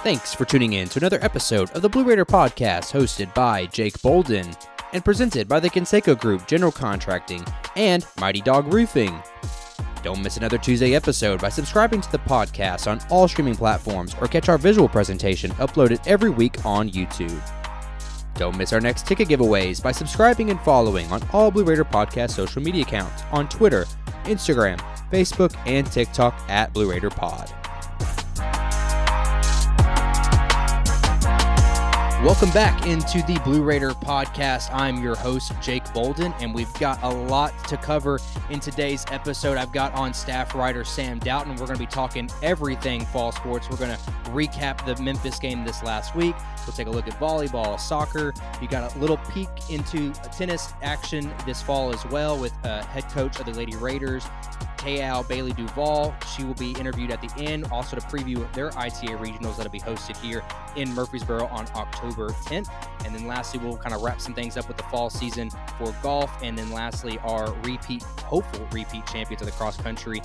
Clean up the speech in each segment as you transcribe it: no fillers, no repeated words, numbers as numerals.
Thanks for tuning in to another episode of the Blue Raider Podcast, hosted by Jake Bolden and presented by the Conseco Group General Contracting and Mighty Dog Roofing. Don't miss another Tuesday episode by subscribing to the podcast on all streaming platforms or catch our visual presentation uploaded every week on YouTube. Don't miss our next ticket giveaways by subscribing and following on all Blue Raider Podcast social media accounts on Twitter, Instagram, Facebook, and TikTok at Blue Raider Pod. Welcome back into the Blue Raider Podcast. I'm your host, Jake Bolden, and we've got a lot to cover in today's episode. I've got on Staff Writer Sam Doughton. We're going to be talking everything fall sports. We're going to recap the Memphis game this last week. We'll take a look at volleyball, soccer. You got a little peek into tennis action this fall as well with head coach of the Lady Raiders, Tayo Bailey-Duvall. She will be interviewed at the end, also to preview their ITA Regionals that'll be hosted here in Murfreesboro on October 10th. And then lastly, we'll kind of wrap some things up with the fall season for golf. And then lastly, our hopeful repeat champions of the cross-country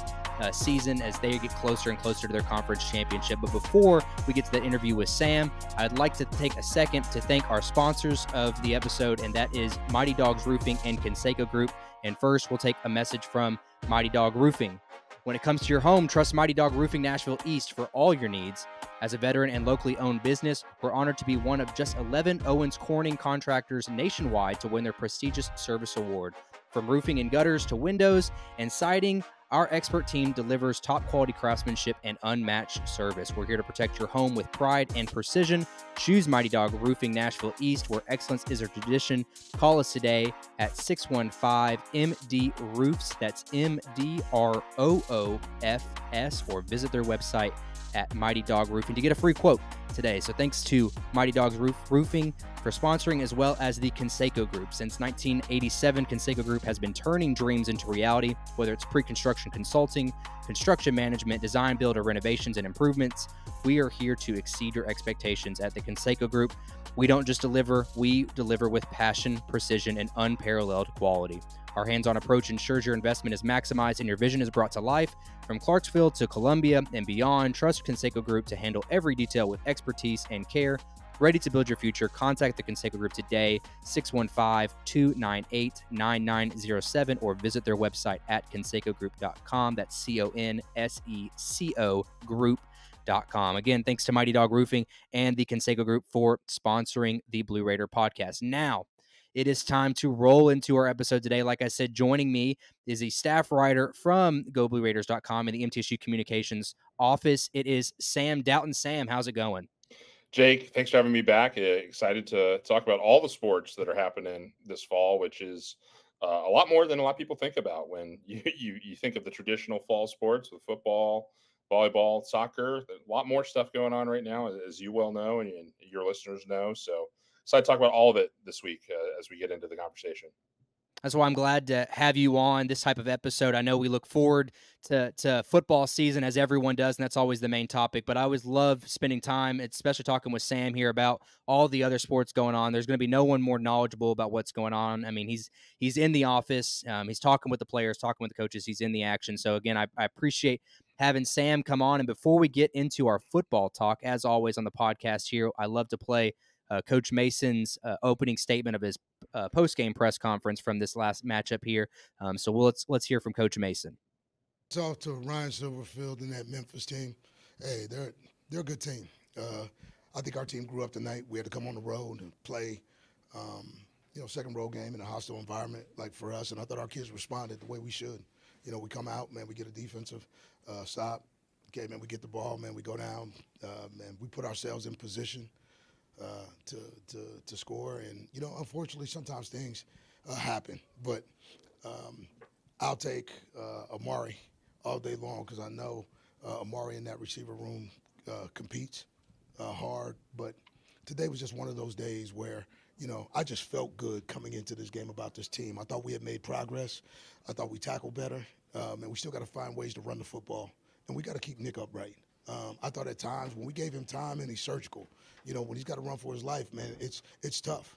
season as they get closer and closer to their conference championship. But before we get to that interview with Sam, I'd like to take a second to thank our sponsors of the episode, and that is Mighty Dogs Roofing and Conseco Group. And first, we'll take a message from Mighty Dog Roofing. When it comes to your home, trust Mighty Dog Roofing Nashville East for all your needs. As a veteran and locally owned business, we're honored to be one of just 11 Owens Corning contractors nationwide to win their prestigious service award. From roofing and gutters to windows and siding, our expert team delivers top quality craftsmanship and unmatched service. We're here to protect your home with pride and precision. Choose Mighty Dog Roofing Nashville East, where excellence is our tradition. Call us today at 615-MD-ROOFS. That's MDROOFS, or visit their website at Mighty Dog Roofing to get a free quote today. So thanks to Mighty Dogs Roofing for sponsoring, as well as the Conseco Group. Since 1987, Conseco Group has been turning dreams into reality, whether it's pre-construction consulting, construction management, design, build, or renovations and improvements. We are here to exceed your expectations at the Conseco Group. We don't just deliver, we deliver with passion, precision, and unparalleled quality. Our hands-on approach ensures your investment is maximized and your vision is brought to life. From Clarksville to Columbia and beyond, trust Conseco Group to handle every detail with expertise and care. Ready to build your future? Contact the Conseco Group today, 615-298-9907, or visit their website at consecogroup.com. That's CONSECO Group.com. Again, thanks to Mighty Dog Roofing and the Conseco Group for sponsoring the Blue Raider Podcast. Now, it is time to roll into our episode today. Like I said, joining me is a staff writer from GoBlueRaiders.com in the MTSU Communications office. It is Sam Doughton. Sam, how's it going? Jake, thanks for having me back. Excited to talk about all the sports that are happening this fall, which is a lot more than a lot of people think about when you think of the traditional fall sports with football, volleyball, soccer. A lot more stuff going on right now, as you well know and your listeners know. So excited to talk about all of it this week as we get into the conversation. That's why I'm glad to have you on this type of episode. I know we look forward to football season, as everyone does, and that's always the main topic. But I always love spending time, especially talking with Sam here about all the other sports going on. There's going to be no one more knowledgeable about what's going on. I mean, he's in the office. He's talking with the players, talking with the coaches. He's in the action. So, again, I appreciate having Sam come on. And before we get into our football talk, as always on the podcast here, I love to play Coach Mason's opening statement of his post-game press conference from this last matchup here. So let's hear from Coach Mason. Talk to Ryan Silverfield and that Memphis team. Hey, they're a good team. I think our team grew up tonight. We had to come on the road and play, second road game in a hostile environment like for us. And I thought our kids responded the way we should. We come out, man, we get a defensive stop. Okay, man, we get the ball, man, we go down, man, we put ourselves in position to score. And, unfortunately, sometimes things happen. But I'll take Amari all day long because I know Amari in that receiver room competes hard. But today was just one of those days where, I just felt good coming into this game about this team. I thought we had made progress. I thought we tackled better. And we still got to find ways to run the football. And we got to keep Nick upright. I thought at times when we gave him time and he's surgical, when he's got to run for his life, man, it's tough.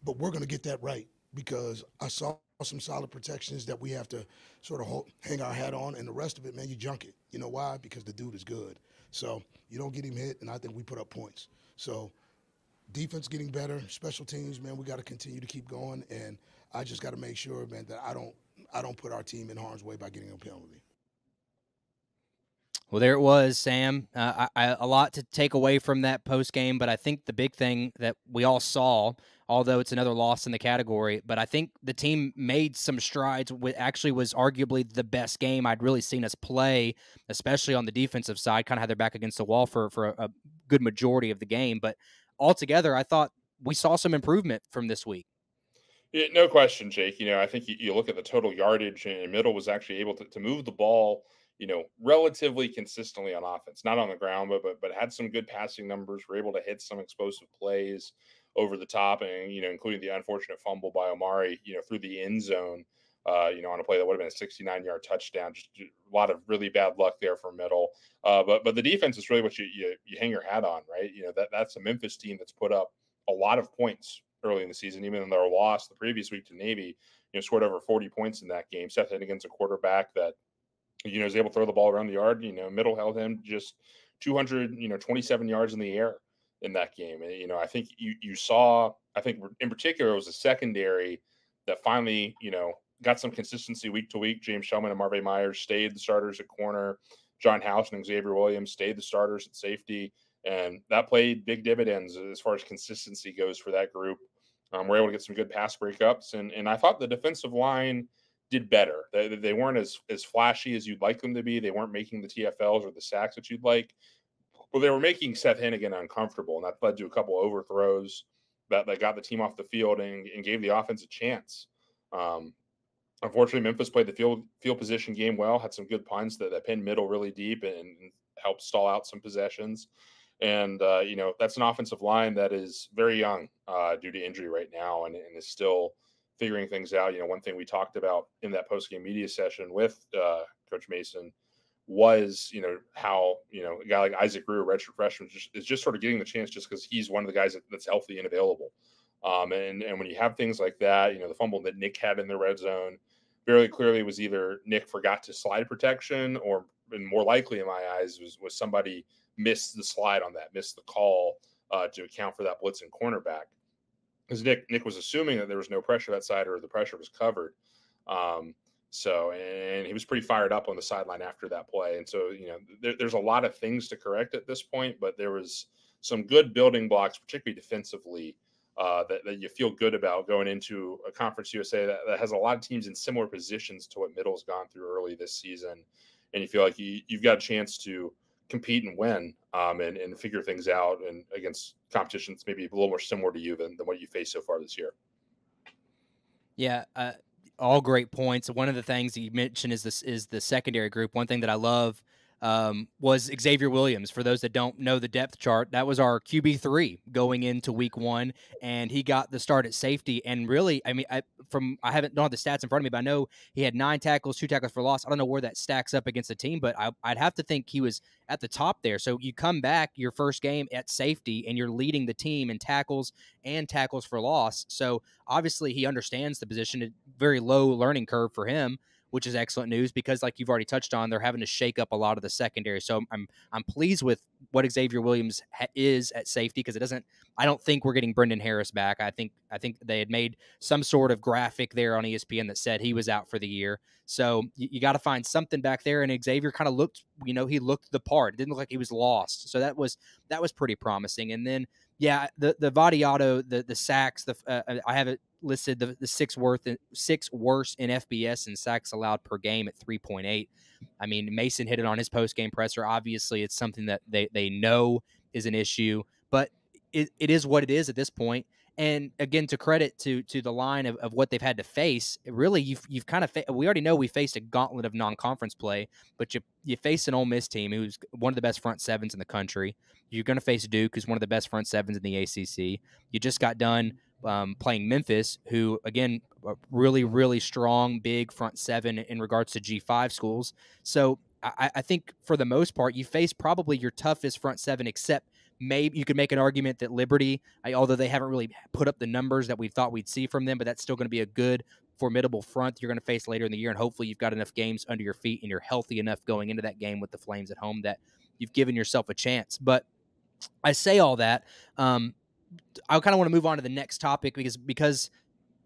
But we're going to get that right because I saw some solid protections that we have to sort of hang our hat on, and the rest of it, man, you junk it. You know why? Because the dude is good. So you don't get him hit, and I think we put up points. So defense getting better, special teams, man, we got to continue to keep going, and I just got to make sure, man, that I don't put our team in harm's way by getting a penalty. Well, there it was, Sam. A lot to take away from that post game, but I think the big thing that we all saw, although it's another loss in the category, but I think the team made some strides. Actually, was arguably the best game I'd really seen us play, especially on the defensive side. Kind of had their back against the wall for a good majority of the game, but altogether, I thought we saw some improvement from this week. Yeah, no question, Jake. I think you look at the total yardage, and Middle was actually able to move the ball, relatively consistently on offense, not on the ground, but had some good passing numbers. Were able to hit some explosive plays over the top, and including the unfortunate fumble by Omari, through the end zone, on a play that would have been a 69-yard touchdown. Just a lot of really bad luck there for Middle. But the defense is really what you hang your hat on, right? That's a Memphis team that's put up a lot of points early in the season, even in their loss the previous week to Navy. Scored over 40 points in that game. Seth Hennigan's against a quarterback that is able to throw the ball around the yard. Middle held him just 227 yards in the air in that game. And, I think you saw, I think in particular, it was a secondary that finally, got some consistency week to week. James Shellman and Marvin Myers stayed the starters at corner. John House and Xavier Williams stayed the starters at safety. And that played big dividends as far as consistency goes for that group. We're able to get some good pass breakups. And I thought the defensive line did better. They weren't as flashy as you'd like them to be. They weren't making the TFLs or the sacks that you'd like. But they were making Seth Hennigan uncomfortable, and that led to a couple overthrows that got the team off the field and gave the offense a chance. Unfortunately, Memphis played the field position game well, had some good punts that pinned Middle really deep and helped stall out some possessions. And, that's an offensive line that is very young due to injury right now and is still figuring things out. One thing we talked about in that post-game media session with Coach Mason was, how, a guy like Isaac Greer, redshirt freshman, is just sort of getting the chance just because he's one of the guys that's healthy and available. And when you have things like that, the fumble that Nick had in the red zone, very clearly was either Nick forgot to slide protection or, and more likely in my eyes, was somebody missed the slide on that, missed the call to account for that blitzing cornerback. Because Nick was assuming that there was no pressure that side or the pressure was covered. And he was pretty fired up on the sideline after that play. And so, there's a lot of things to correct at this point, but there was some good building blocks, particularly defensively, that you feel good about going into a Conference USA that has a lot of teams in similar positions to what Middle's gone through early this season. And you feel like you've got a chance to compete and win and figure things out and against competition that's maybe a little more similar to you than what you faced so far this year. Yeah, all great points. One of the things that you mentioned is the secondary group. One thing that I love was Xavier Williams. For those that don't know the depth chart, that was our QB3 going into week 1, and he got the start at safety. And really, I mean, I don't have the stats in front of me, but I know he had 9 tackles, 2 tackles for loss. I don't know where that stacks up against the team, but I'd have to think he was at the top there. So you come back your first game at safety, and you're leading the team in tackles and tackles for loss. So obviously he understands the position. A very low learning curve for him, which is excellent news because, like you've already touched on, they're having to shake up a lot of the secondary. So I'm pleased with what Xavier Williams is at safety because I don't think we're getting Brendan Harris back. I think they had made some sort of graphic there on ESPN that said he was out for the year. So you got to find something back there. And Xavier kind of looked, he looked the part. It didn't look like he was lost. So that was pretty promising. And then, yeah, the Vadiato, the sacks, I have it listed the sixth worst in FBS in sacks allowed per game at 3.8. I mean, Mason hit it on his post-game presser. Obviously, it's something that they know is an issue, but it is what it is at this point. And again, to credit to the line of what they've had to face, really, you've kind of we already know we faced a gauntlet of non-conference play, but you face an Ole Miss team who's one of the best front sevens in the country. You're going to face Duke, who's one of the best front sevens in the ACC. You just got done playing Memphis, who, again, really, really strong, big front seven in regards to G5 schools. So I think for the most part, you face probably your toughest front seven, except maybe you could make an argument that Liberty, although they haven't really put up the numbers that we thought we'd see from them, but that's still going to be a good formidable front you're going to face later in the year, and hopefully you've got enough games under your feet and you're healthy enough going into that game with the Flames at home that you've given yourself a chance. But I say all that. I kind of want to move on to the next topic because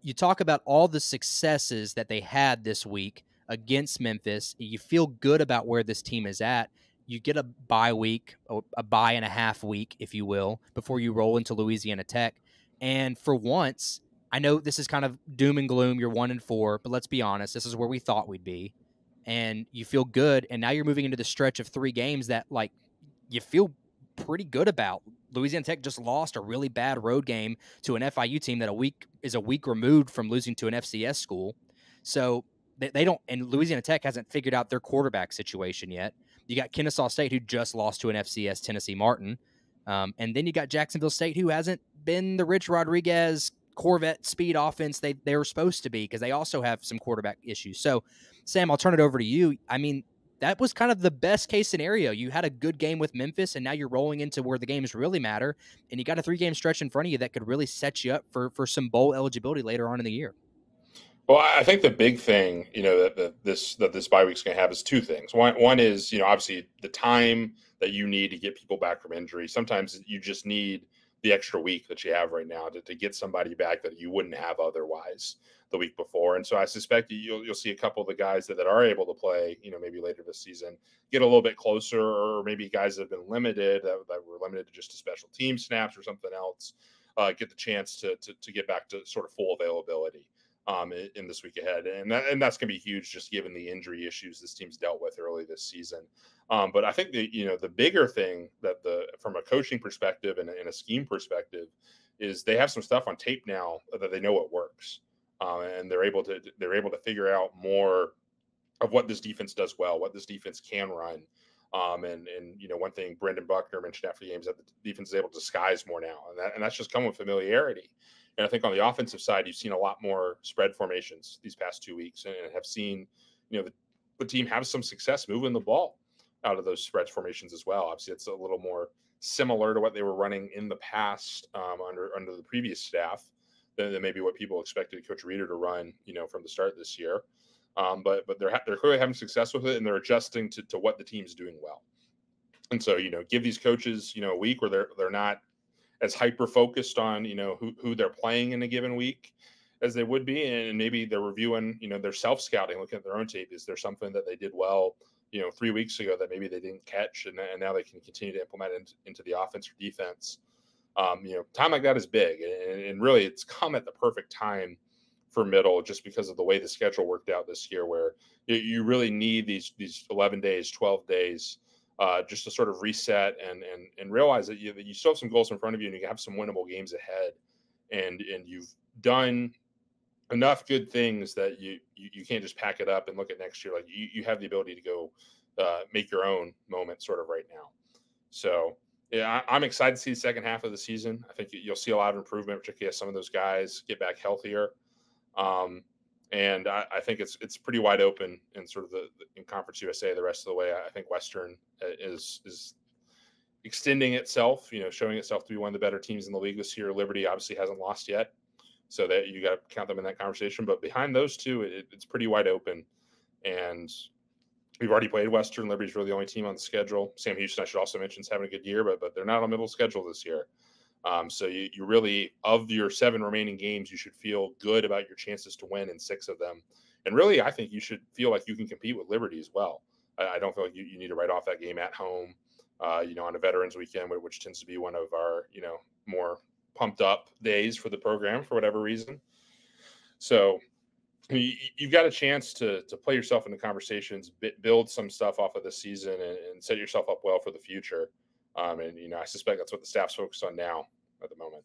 you talk about all the successes that they had this week against Memphis. You feel good about where this team is at. You get a bye week, or a bye and a half week, if you will, before you roll into Louisiana Tech. And for once, I know this is kind of doom and gloom. You're 1-4, but let's be honest, this is where we thought we'd be. And you feel good. And now you're moving into the stretch of 3 games that, like, you feel pretty good about. Louisiana Tech just lost a really bad road game to an FIU team that is a week removed from losing to an FCS school. So they don't, and Louisiana Tech hasn't figured out their quarterback situation yet. You got Kennesaw State, who just lost to an FCS Tennessee Martin. And then you got Jacksonville State, who hasn't been the Rich Rodriguez Corvette speed offense they were supposed to be, because they also have some quarterback issues. So, Sam, I'll turn it over to you. I mean, that was kind of the best case scenario. You had a good game with Memphis, and now you're rolling into where the games really matter, and you got a 3-game stretch in front of you that could really set you up for some bowl eligibility later on in the year. Well, I think the big thing, that this bye week's going to have is 2 things. One is, obviously the time that you need to get people back from injury. Sometimes you just need the extra week that you have right now to get somebody back that you wouldn't have otherwise the week before. And so I suspect you'll see a couple of the guys that are able to play, maybe later this season, get a little bit closer, or maybe guys that have been limited, that were limited to just a special team snaps or something else, get the chance to get back to sort of full availability in this week ahead. And that's going to be huge, just given the injury issues this team's dealt with early this season. But I think the bigger thing that from a coaching perspective and a scheme perspective is they have some stuff on tape now that they know what works. And they're able to figure out more of what this defense does well, what this defense can run. And one thing Brendan Buckner mentioned after the game is that the defense is able to disguise more now, and that's just come with familiarity. And I think on the offensive side, you've seen a lot more spread formations these past 2 weeks, and have seen the team have some success moving the ball out of those spread formations as well. Obviously, it's a little more similar to what they were running in the past under the previous staff than maybe what people expected Coach Reeder to run, from the start this year. But they're clearly having success with it, and they're adjusting to what the team's doing well. And so, give these coaches, a week where they're not as hyper focused on, who they're playing in a given week as they would be. And maybe they're reviewing, their self-scouting, looking at their own tape. Is there something that they did well, 3 weeks ago that maybe they didn't catch, and now they can continue to implement into the offense or defense? Time like that is big, and really it's come at the perfect time for Middle, just because of the way the schedule worked out this year, where you really need these 11 days, 12 days, just to sort of reset and realize that you still have some goals in front of you, and you have some winnable games ahead, and you've done enough good things that you can't just pack it up and look at next year. Like you have the ability to go make your own moment sort of right now. So yeah, I'm excited to see the second half of the season. I think you'll see a lot of improvement, particularly as some of those guys get back healthier. And I think it's pretty wide open in sort of in Conference USA the rest of the way. I think Western is extending itself, showing itself to be one of the better teams in the league this year. Liberty obviously hasn't lost yet, so that you got to count them in that conversation. But behind those two, it's pretty wide open. And we've already played Western. Liberty's really the only team on the schedule. Sam Houston, I should also mention, is having a good year, but they're not on middle schedule this year. So you really, of your 7 remaining games, you should feel good about your chances to win in 6 of them. And really, I think you should feel like you can compete with Liberty as well. I don't feel like you need to write off that game at home, on a Veterans Weekend, which tends to be one of our, more pumped up days for the program for whatever reason. So you've got a chance to play yourself into conversations, build some stuff off of this season, and set yourself up well for the future. And I suspect that's what the staff's focused on now at the moment.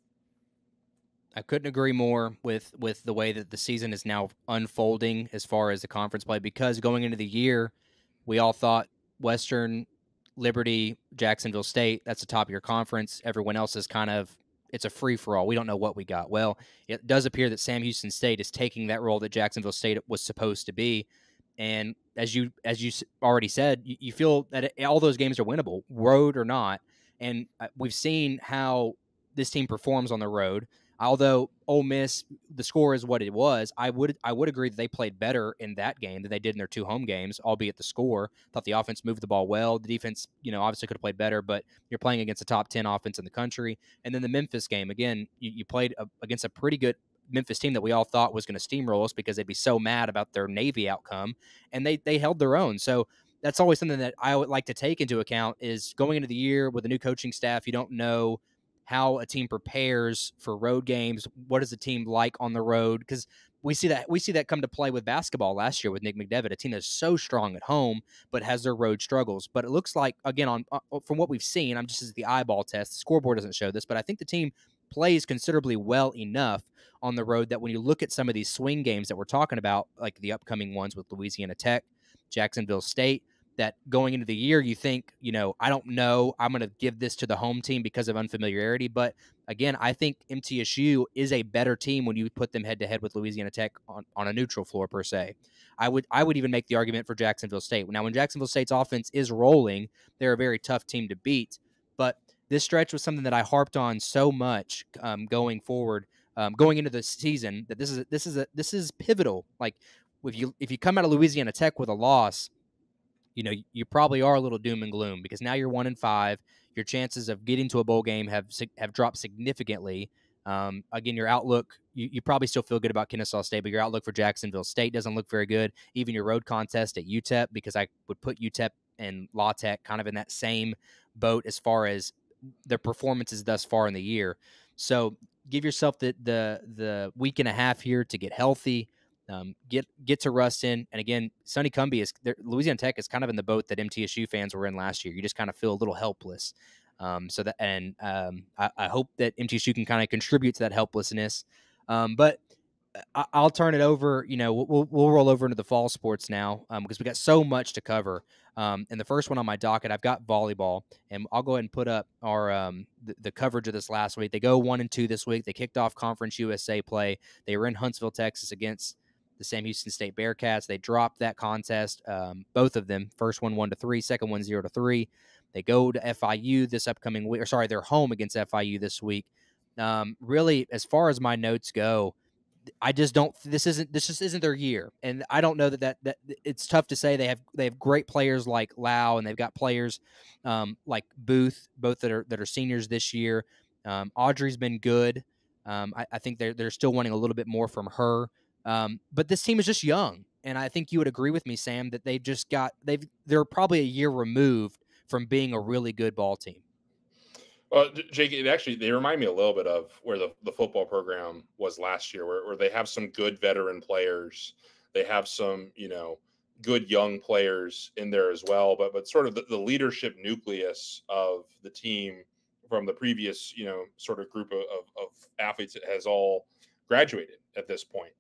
I couldn't agree more with the way that the season is now unfolding as far as the conference play, because going into the year, we all thought Western, Liberty, Jacksonville State, that's the top of your conference. Everyone else is it's a free-for-all. We don't know what we got. Well, it does appear that Sam Houston State is taking that role that Jacksonville State was supposed to be. And as you already said, you feel that all those games are winnable, road or not. And we've seen how this team performs on the road. Although Ole Miss, the score is what it was, I would agree that they played better in that game than they did in their 2 home games, albeit the score. Thought the offense moved the ball well. The defense, obviously could have played better, but you're playing against a top 10 offense in the country. And then the Memphis game, again, you played against a pretty good Memphis team that we all thought was going to steamroll us because they'd be so mad about their Navy outcome, and they held their own. So that's always something that I would like to take into account is going into the year with a new coaching staff. You don't know how a team prepares for road games. What is a team like on the road? Because we see that come to play with basketball last year with Nick McDevitt, a team that's so strong at home but has their road struggles. But it looks like, again, from what we've seen, I'm just as the eyeball test. The scoreboard doesn't show this, but I think the team plays considerably well enough on the road that when you look at some of these swing games that we're talking about, like the upcoming ones with Louisiana Tech, Jacksonville State, that going into the year, you think, I don't know, I'm going to give this to the home team because of unfamiliarity. But again, I think MTSU is a better team when you put them head to head with Louisiana Tech on a neutral floor per se. I would even make the argument for Jacksonville State. Now, when Jacksonville State's offense is rolling, they're a very tough team to beat. But this stretch was something that I harped on so much going forward, going into the season, that this is pivotal. Like if you come out of Louisiana Tech with a loss, you probably are a little doom and gloom because now you're 1-5. Your chances of getting to a bowl game have dropped significantly. Again, your outlook, you probably still feel good about Kennesaw State, but your outlook for Jacksonville State doesn't look very good. Even your road contest at UTEP, because I would put UTEP and La Tech kind of in that same boat as far as their performances thus far in the year. So give yourself the week and a half here to get healthy. Get to Ruston, and again, Sonny Cumbie Louisiana Tech is kind of in the boat that MTSU fans were in last year. You just kind of feel a little helpless. I hope that MTSU can kind of contribute to that helplessness. But I'll turn it over. We'll roll over into the fall sports now because we got so much to cover. And the first one on my docket, I've got volleyball, and I'll go ahead and put up our the coverage of this last week. They go 1-2 this week. They kicked off Conference USA play. They were in Huntsville, Texas, against the Sam Houston State Bearcats. They dropped that contest, both of them. First one 1-3, second one 0-3. They go to FIU this upcoming week. They're home against FIU this week. Really, as far as my notes go, I just don't. This just isn't their year, and I don't know that it's tough to say. They have great players like Lau, and they've got players like Booth, both that are seniors this year. Audrey's been good. I think they're still wanting a little bit more from her. But this team is just young, and I think you would agree with me, Sam, that they're probably a year removed from being a really good ball team. Jake, they remind me a little bit of where the football program was last year, where they have some good veteran players. They have some, good young players in there as well, but sort of the leadership nucleus of the team from the previous, sort of group of athletes has all graduated at this point.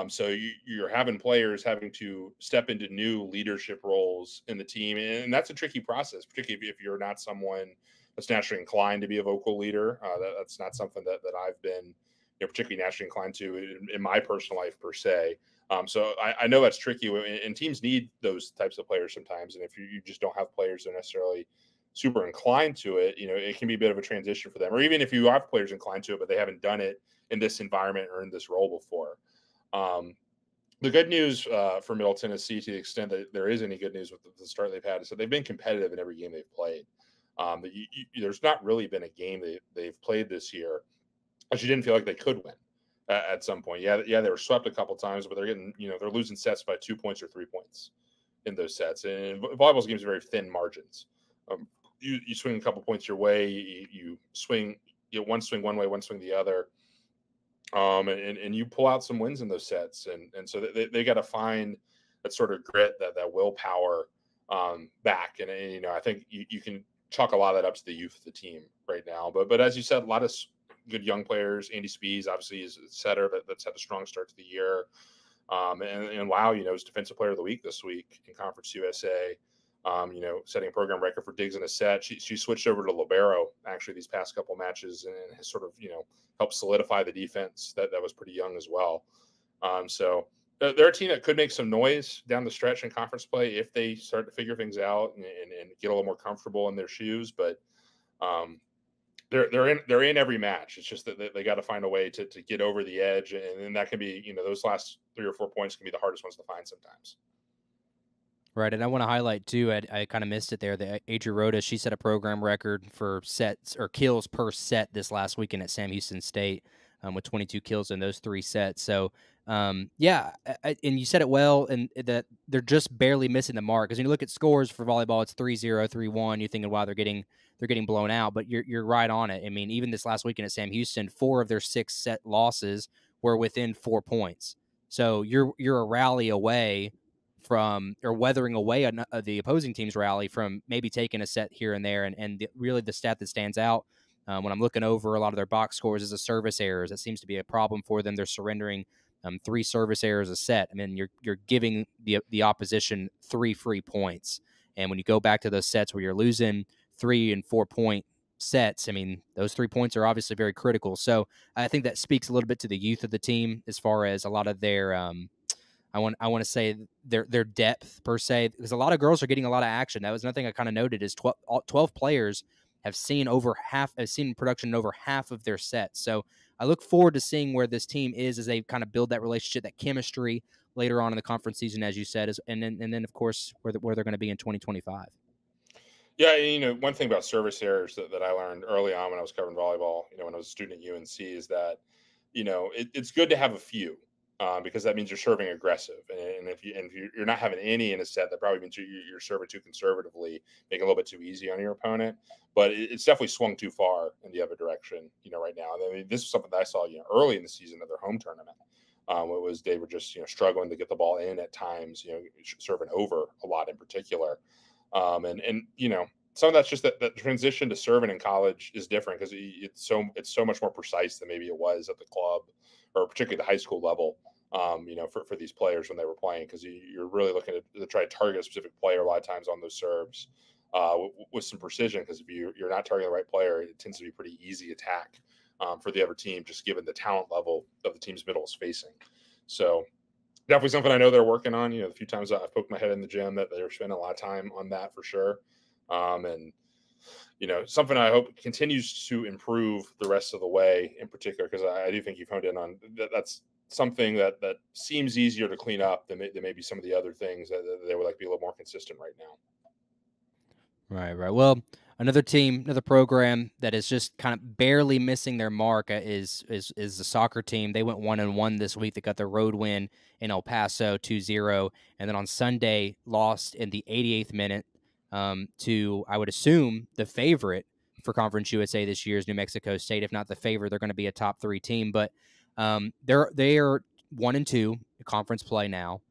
So you're having players having to step into new leadership roles in the team. And that's a tricky process, particularly if you're not someone that's naturally inclined to be a vocal leader. That's not something that I've been particularly naturally inclined to in my personal life per se. So I know that's tricky, and teams need those types of players sometimes. And if you just don't have players that are necessarily super inclined to it, it can be a bit of a transition for them. Or even if you have players inclined to it, but they haven't done it in this environment or in this role before. The good news for Middle Tennessee, to the extent that there is any good news with the start they've had, is that they've been competitive in every game they've played. There's not really been a game they've played this year that you didn't feel like they could win at some point. Yeah, they were swept a couple times, but they're getting, they're losing sets by 2 points or 3 points in those sets. And volleyball's games are very thin margins. You swing a couple points your way, you swing, one swing one way, one swing the other. And you pull out some wins in those sets. And so they got to find that sort of grit, that willpower back. And I think you can chalk a lot of that up to the youth of the team right now. But as you said, a lot of good young players. Andy Spees obviously is a setter that's had a strong start to the year. And Lau, is Defensive Player of the Week this week in Conference USA. Setting a program record for digs in a set. She switched over to libero actually these past couple matches and has sort of, helped solidify the defense that was pretty young as well. So they're a team that could make some noise down the stretch in conference play if they start to figure things out and get a little more comfortable in their shoes. But they're in every match. It's just that they got to find a way to get over the edge, and then that can be, those last 3 or 4 points can be the hardest ones to find sometimes. Right, and I want to highlight too. I kind of missed it there. The Adria Rhoda, she set a program record for sets or kills per set this last weekend at Sam Houston State, with 22 kills in those 3 sets. So, yeah, and you said it well, and that they're just barely missing the mark. Because when you look at scores for volleyball, it's 3-0, 3-1. You're thinking, wow, they're getting blown out, but you're right on it. I mean, even this last weekend at Sam Houston, 4 of their 6 set losses were within 4 points. So you're a rally away from, or weathering away the opposing team's rally from maybe taking a set here and there. And really the stat that stands out when I'm looking over a lot of their box scores is the service errors. That seems to be a problem for them. They're surrendering 3 service errors a set. I mean, you're giving the opposition 3 free points. And when you go back to those sets where you're losing 3 and 4 point sets, I mean, those 3 points are obviously very critical. So I think that speaks a little bit to the youth of the team as far as a lot of their I want to say their depth per se, because a lot of girls are getting a lot of action. That was another thing I kind of noted is 12 players have seen production in over half of their sets. So I look forward to seeing where this team is as they kind of build that relationship, that chemistry later on in the conference season, as you said, and then of course where they're going to be in 2025. Yeah, one thing about service errors that I learned early on when I was covering volleyball, when I was a student at UNC, is that it's good to have a few. Because that means you're serving aggressive, and if you're not having any in a set, that probably means you're serving too conservatively, making it a little bit too easy on your opponent. But it's definitely swung too far in the other direction, right now. I mean, this is something that I saw, early in the season of their home tournament. It was they were just struggling to get the ball in at times, serving over a lot in particular, and some of that's just that transition to serving in college is different because it's so much more precise than maybe it was at the club or particularly the high school level, for these players when they were playing, because you're really looking to try to target a specific player a lot of times on those serves with some precision, because if you're not targeting the right player, it tends to be pretty easy attack for the other team, just given the talent level of the team's middle is facing. So definitely something I know they're working on. The few times I've poked my head in the gym, that they're spending a lot of time on that for sure. And something I hope continues to improve the rest of the way, in particular, because I do think you've honed in on that. That's something that seems easier to clean up than maybe some of the other things that they would like to be a little more consistent right now. Right. Well, another team, another program that is just kind of barely missing their mark is the soccer team. They went 1-1 this week. They got their road win in El Paso 2-0, and then on Sunday lost in the 88th minute to, I would assume, the favorite for Conference USA this year is New Mexico State. If not the favorite, they're going to be a top 3 team. But they are 1-2 conference play now.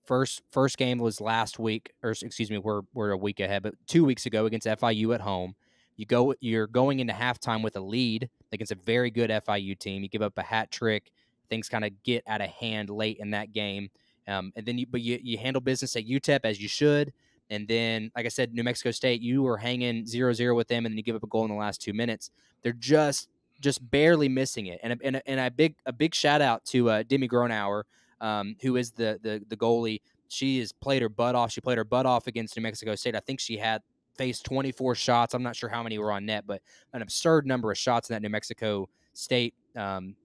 First game was last week, or excuse me, we're a week ahead, but 2 weeks ago against FIU at home. You're going into halftime with a lead against a very good FIU team. You give up a hat trick. Things kind of get out of hand late in that game, and then you handle business at UTEP as you should. And then, like I said, New Mexico State, you were hanging 0-0 with them, and then you give up a goal in the last 2 minutes. They're just barely missing it. And a big shout out to Demi Gronauer, who is the goalie. She has played her butt off. She played her butt off against New Mexico State. I think she had faced 24 shots. I'm not sure how many were on net, but an absurd number of shots in that New Mexico State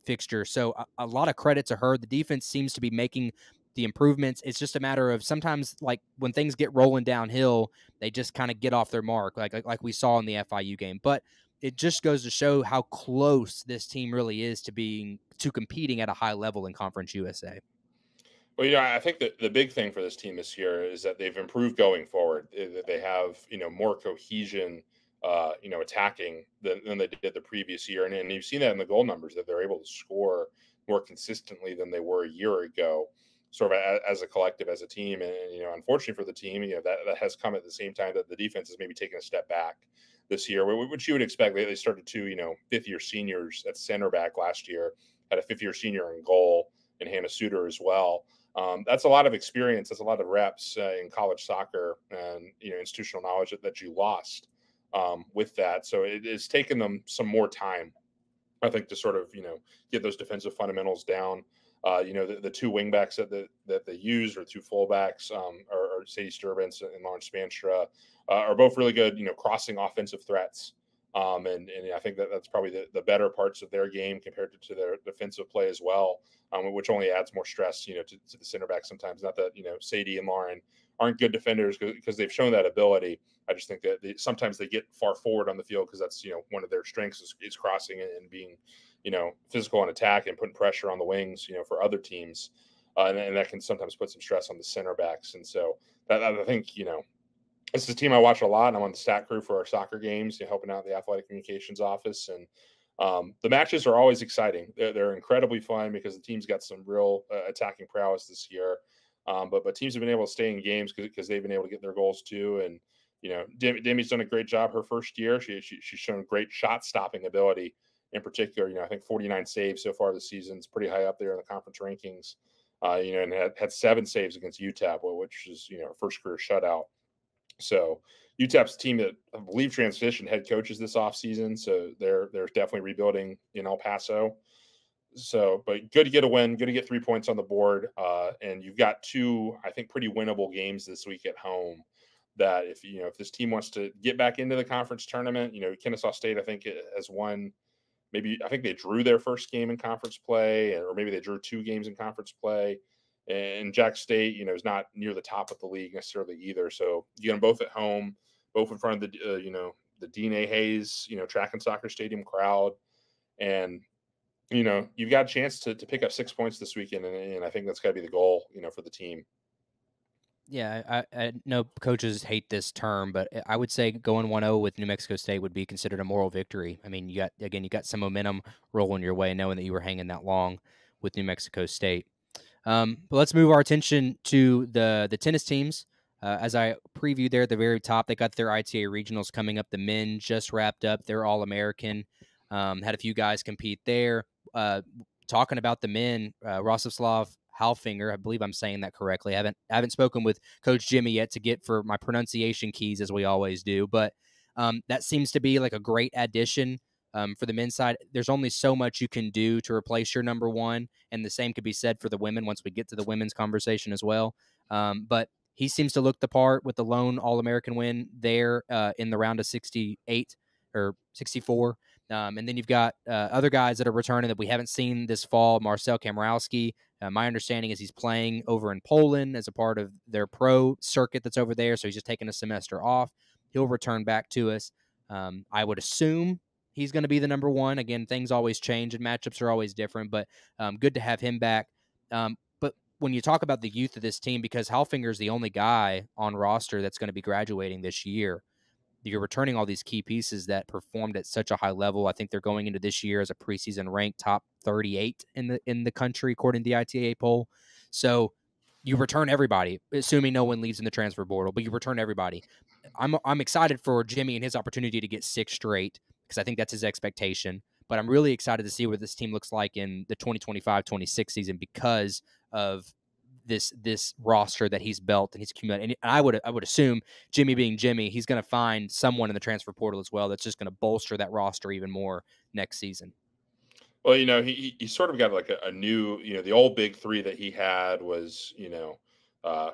fixture. So a lot of credit to her. The defense seems to be making the improvements. It's just a matter of sometimes, like when things get rolling downhill, they just kind of get off their mark, like we saw in the FIU game. But it just goes to show how close this team really is to competing at a high level in Conference USA. Well, I think that the big thing for this team this year is that they've improved going forward. That they have, more cohesion, attacking than they did the previous year, and you've seen that in the goal numbers, that they're able to score more consistently than they were a year ago, sort of as a collective, as a team. And unfortunately for the team, that has come at the same time that the defense has maybe taken a step back this year, which you would expect. They started 2 fifth-year seniors at center back last year, had a fifth-year senior in goal, and Hannah Suter as well. That's a lot of experience. That's a lot of reps in college soccer and institutional knowledge that you lost with that. So it has taken them some more time, I think, to sort of get those defensive fundamentals down. The 2 wingbacks that they use, or 2 fullbacks, are Sadie Sturbins and Lauren Spanstra, are both really good, crossing offensive threats And I think that's probably the better parts of their game compared to their defensive play as well, which only adds more stress, to the center back sometimes. Not that, Sadie and Lauren aren't good defenders because they've shown that ability. I just think that sometimes they get far forward on the field because that's, one of their strengths is crossing and being, physical on attack and putting pressure on the wings, for other teams. And that can sometimes put some stress on the center backs. And so that I think, this is a team I watch a lot, and I'm on the stat crew for our soccer games, helping out the athletic communications office. And the matches are always exciting. They're incredibly fun because the team's got some real attacking prowess this year. But teams have been able to stay in games because they've been able to get their goals too. And Demi's done a great job her first year. She's shown great shot stopping ability. In particular, I think 49 saves so far this season. It's pretty high up there in the conference rankings. And had 7 saves against UTEP, which is her first career shutout. So UTEP's a team that I believe transitioned head coaches this offseason. So they're definitely rebuilding in El Paso. So, but good to get a win, good to get 3 points on the board. And you've got 2, I think, pretty winnable games this week at home that if this team wants to get back into the conference tournament, Kennesaw State, I think, has won. Maybe I think they drew their first game in conference play, or maybe they drew 2 games in conference play. And Jack State, is not near the top of the league necessarily either. So you get them both at home, both in front of the, the Dean A. Hayes, track and soccer stadium crowd. And, you've got a chance to pick up 6 points this weekend. And I think that's got to be the goal, for the team. Yeah, I know coaches hate this term, but I would say going 1-0 with New Mexico State would be considered a moral victory. I mean, you got some momentum rolling your way, knowing that you were hanging that long with New Mexico State. But let's move our attention to the tennis teams. As I previewed there at the very top, they got their ITA Regionals coming up. The men just wrapped up. They're All-American. Had a few guys compete there. Talking about the men, Rostislav Halfinger, I believe I'm saying that correctly. I haven't spoken with Coach Jimmy yet to get for my pronunciation keys, as we always do. But that seems to be like a great addition. For the men's side, there's only so much you can do to replace your number one, and the same could be said for the women once we get to the women's conversation as well. But he seems to look the part with the lone All-American win there in the round of 68 or 64. And then you've got other guys that are returning that we haven't seen this fall. Marcel Kamrowski, my understanding is he's playing over in Poland as a part of their pro circuit that's over there, so he's just taking a semester off. He'll return back to us. I would assume he's going to be the number one. Again, things always change and matchups are always different, but good to have him back. But when you talk about the youth of this team, because Halfinger is the only guy on roster that's going to be graduating this year, you're returning all these key pieces that performed at such a high level. I think they're going into this year as a preseason ranked top 38 in the country, according to the ITA poll. So you return everybody, assuming no one leaves in the transfer portal, but you return everybody. I'm excited for Jimmy and his opportunity to get 6 straight, because I think that's his expectation. But I'm really excited to see what this team looks like in the 2025-26 season because of this roster that he's built and he's accumulated. And I would assume, Jimmy being Jimmy, he's going to find someone in the transfer portal as well that's just going to bolster that roster even more next season. Well, he sort of got like a new, the old big 3 that he had was,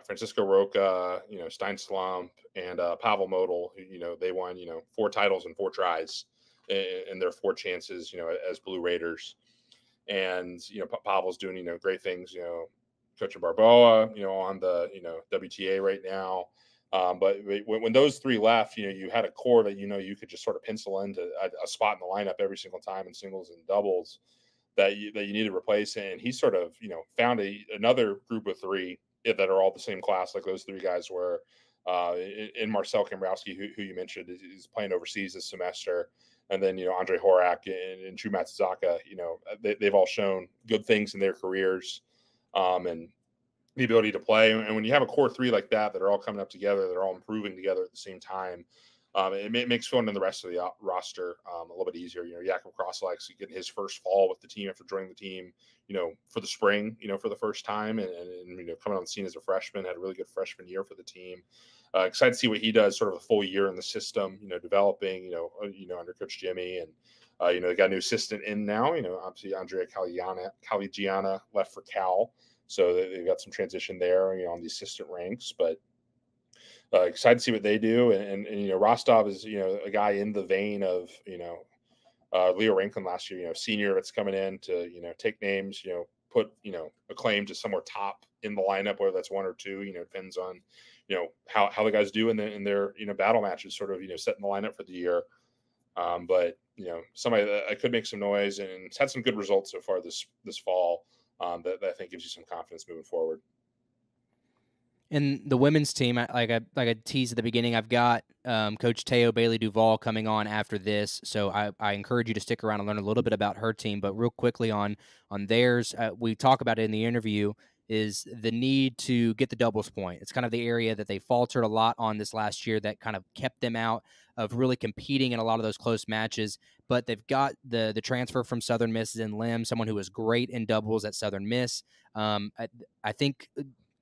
Francisco Roca, Stein Slump, and Pavel Model. They won, 4 titles in 4 tries in their 4 chances, as Blue Raiders. And, Pavel's doing, great things, Coach Barboa, on the, WTA right now. But when those 3 left, you had a core that, you could just sort of pencil into a spot in the lineup every single time in singles and doubles that you need to replace. And he sort of, found another group of 3 that are all the same class, like those 3 guys were. In Marcel Kamrowski, who you mentioned, is playing overseas this semester. And then, Andre Horak and Chu Matsuzaka, they've all shown good things in their careers. And the ability to play. And when you have a core 3 like that are all coming up together, they're all improving together at the same time, it makes filling in the rest of the roster a little bit easier. Jakub Kroslex getting his first fall with the team after joining the team, for the spring, for the first time, and coming on the scene as a freshman, had a really good freshman year for the team. Excited to see what he does sort of a full year in the system, developing, under Coach Jimmy. And, they got a new assistant in now, obviously Andrea Caligiana left for Cal. So they've got some transition there, on the assistant ranks. But excited to see what they do. And Rostov is, a guy in the vein of, Leo Rankin last year, senior that's coming in to, take names, put, a claim to somewhere top in the lineup, whether that's one or two, depends on, how the guys do in their, battle matches, sort of, setting the lineup for the year. But, somebody that could make some noise and it's had some good results so far this fall, that I think gives you some confidence moving forward. In the women's team, like I teased at the beginning, I've got Coach Tayo Bailey-Duvall coming on after this, so I encourage you to stick around and learn a little bit about her team. But real quickly on theirs, we talk about it in the interview, is the need to get the doubles point. It's kind of the area that they faltered a lot on this last year that kind of kept them out of really competing in a lot of those close matches. But they've got the transfer from Southern Miss in Lim, someone who was great in doubles at Southern Miss. I think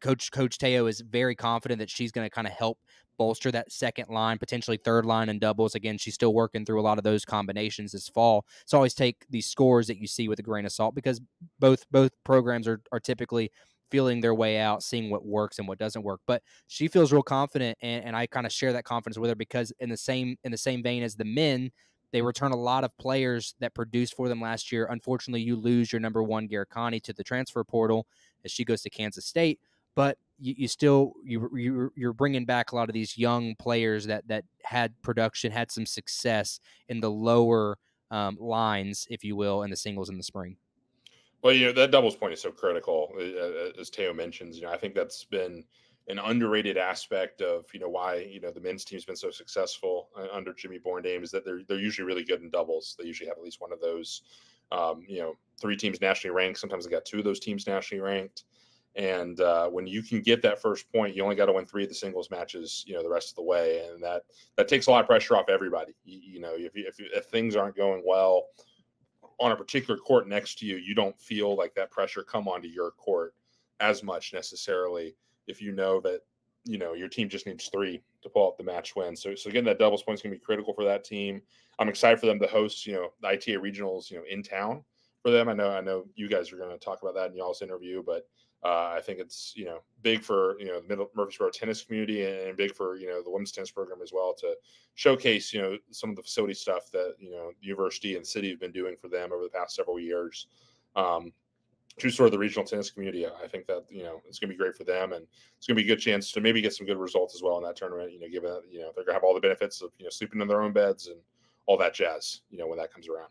Coach Tayo is very confident that she's going to kind of help bolster that second line, potentially third line in doubles. Again, she's still working through a lot of those combinations this fall. So always take these scores that you see with a grain of salt, because both programs are typically feeling their way out, seeing what works and what doesn't work. But she feels real confident, and I kind of share that confidence with her, because in the same vein as the men, they return a lot of players that produced for them last year. Unfortunately, you lose your number one, Garicani, to the transfer portal as she goes to Kansas State. But you're bringing back a lot of these young players that had production, had some success in the lower lines, if you will, in the singles in the spring. Well, that doubles point is so critical, as Tayo mentions. I think that's been an underrated aspect of why the men's team's been so successful under Jimmy Borndame, is that they're usually really good in doubles. They usually have at least one of those. 3 teams nationally ranked. Sometimes they got 2 of those teams nationally ranked. And when you can get that first point, you only got to win 3 of the singles matches, the rest of the way, and that takes a lot of pressure off everybody. If things aren't going well on a particular court next to you, you don't feel like that pressure come onto your court as much necessarily. If you know that your team just needs 3 to pull out the match win, so getting that doubles point is going to be critical for that team. I'm excited for them to host the ITA Regionals in town for them. I know you guys are going to talk about that in y'all's interview, but I think it's big for the Middle Murfreesboro tennis community, and big for the women's tennis program as well, to showcase some of the facility stuff that the university and the city have been doing for them over the past several years. To sort of the regional tennis community, I think that it's going to be great for them, and it's going to be a good chance to maybe get some good results as well in that tournament. Given that they're going to have all the benefits of sleeping in their own beds and all that jazz when that comes around.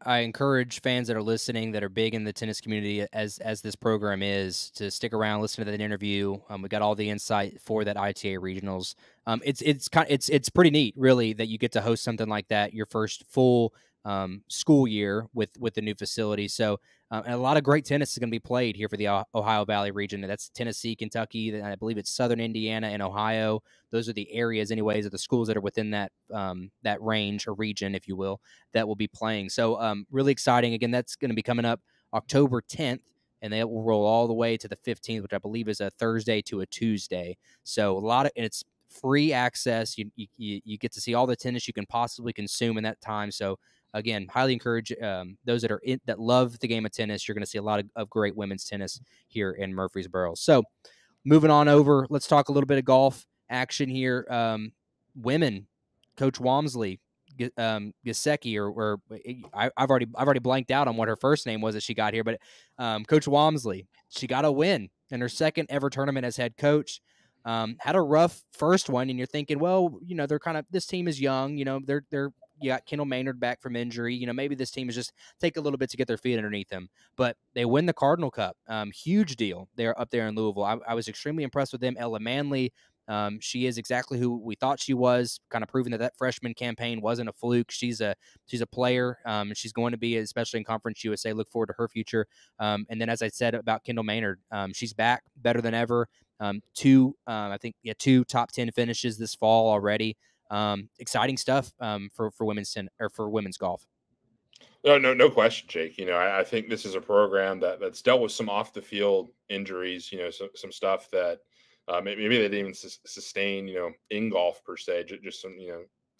I encourage fans that are listening, that are big in the tennis community, as this program is, to stick around, listen to that interview. We got all the insight for that ITA Regionals. It's pretty neat, really, that you get to host something like that, your first full school year with the new facility. So and a lot of great tennis is going to be played here for the Ohio Valley region. And that's Tennessee, Kentucky, and I believe it's Southern Indiana and Ohio. Those are the areas, anyways, of the schools that are within that range or region, if you will, that will be playing. So really exciting. Again, that's going to be coming up October 10th, and they will roll all the way to the 15th, which I believe is a Thursday to a Tuesday. So and it's free access. You get to see all the tennis you can possibly consume in that time. So again, highly encourage those that love the game of tennis. You're going to see a lot of great women's tennis here in Murfreesboro. So moving on over, let's talk a little bit of golf action here. Women, Coach Walmsley, Gesicki, or I've already blanked out on what her first name was as she got here, but Coach Walmsley, she got a win in her second ever tournament as head coach. Had a rough first one, and you're thinking, well, they're kind of, this team is young, they're you got Kendall Maynard back from injury. Maybe this team is just take a little bit to get their feet underneath them. But they win the Cardinal Cup. Huge deal. They're up there in Louisville. I was extremely impressed with them. Ella Manley, she is exactly who we thought she was, kind of proving that freshman campaign wasn't a fluke. She's a player. She's going to be, especially in Conference USA. Look forward to her future. And then, as I said about Kendall Maynard, she's back better than ever. Two top 10 finishes this fall already. Exciting stuff for women's golf. No question, Jake. I think this is a program that's dealt with some off the field injuries. Some stuff that maybe they didn't even sustain. In golf per se, just some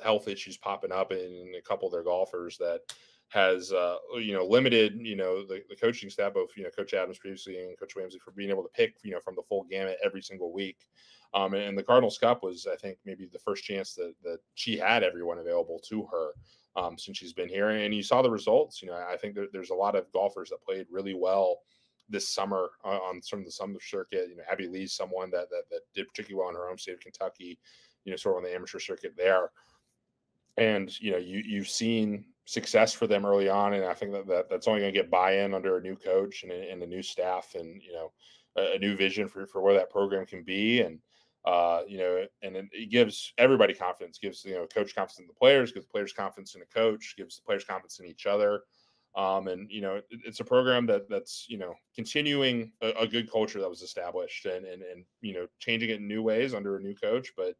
health issues popping up in a couple of their golfers that has limited the coaching staff, both Coach Adams previously and Coach Ramsey, for being able to pick from the full gamut every single week. And the Cardinals Cup was, I think, maybe the first chance that she had everyone available to her since she's been here. And you saw the results. I think there's a lot of golfers that played really well this summer on some of the summer circuit. Abby Lee's someone that did particularly well in her home state of Kentucky, sort of on the amateur circuit there. And you've seen success for them early on, and I think that's only going to get buy-in under a new coach and a new staff, and a new vision for where that program can be. And and it gives everybody confidence, gives coach confidence in the players, gives the players confidence in the coach, gives the players confidence in each other. And it's a program that's continuing a good culture that was established, and changing it in new ways under a new coach, but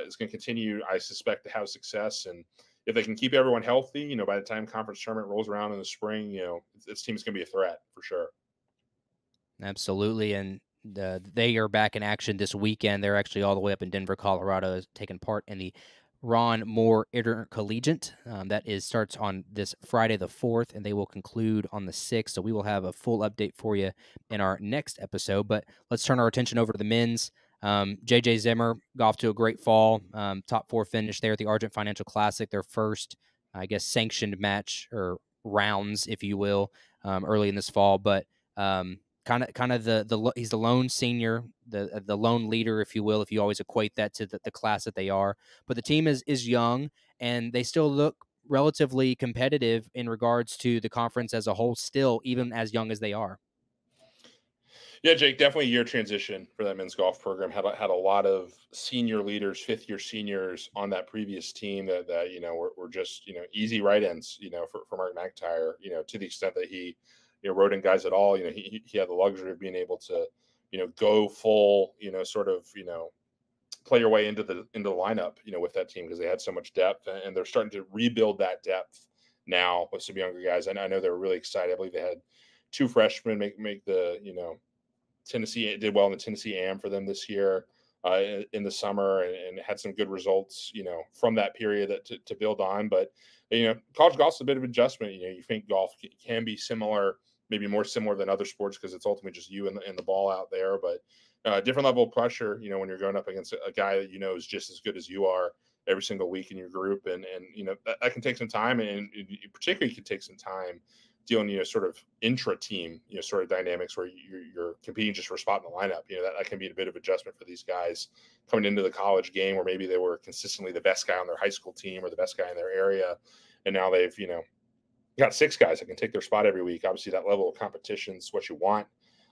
it's going to continue, I suspect, to have success. And if they can keep everyone healthy, by the time conference tournament rolls around in the spring, this team is going to be a threat for sure. Absolutely. And they are back in action this weekend. They're actually all the way up in Denver, Colorado, taking part in the Ron Moore Intercollegiate. That starts on this Friday the 4th, and they will conclude on the 6th. So we will have a full update for you in our next episode. But let's turn our attention over to the men's. JJ Zimmer got off to a great fall. Top 4 finish there at the Argent Financial Classic, their first, I guess, sanctioned match or rounds, if you will, early in this fall. But kind of he's the lone senior, the lone leader, if you will, if you always equate that to the class that they are. But the team is young, and they still look relatively competitive in regards to the conference as a whole, still, even as young as they are. Yeah, Jake, definitely a year transition for that men's golf program. Had a lot of senior leaders, fifth-year seniors on that previous team that were just easy write-ins for Mark McIntyre. To the extent that he wrote in guys at all. He had the luxury of being able to go full sort of play your way into the lineup with that team, because they had so much depth, and they're starting to rebuild that depth now with some younger guys. And I know they're really excited. I believe they had 2 freshmen make the Tennessee, did well in the Tennessee AM for them this year in the summer, and had some good results, from that period to build on. But, college golf's a bit of adjustment. You think golf can be similar, maybe more similar than other sports, because it's ultimately just you and the ball out there. But different level of pressure, when you're going up against a guy that is just as good as you are every single week in your group. And that can take some time, and it particularly can take some time dealing, sort of intra-team, sort of dynamics where you're competing just for a spot in the lineup. That can be a bit of adjustment for these guys coming into the college game, where maybe they were consistently the best guy on their high school team or the best guy in their area, and now they've got 6 guys that can take their spot every week. Obviously, that level of competition is what you want,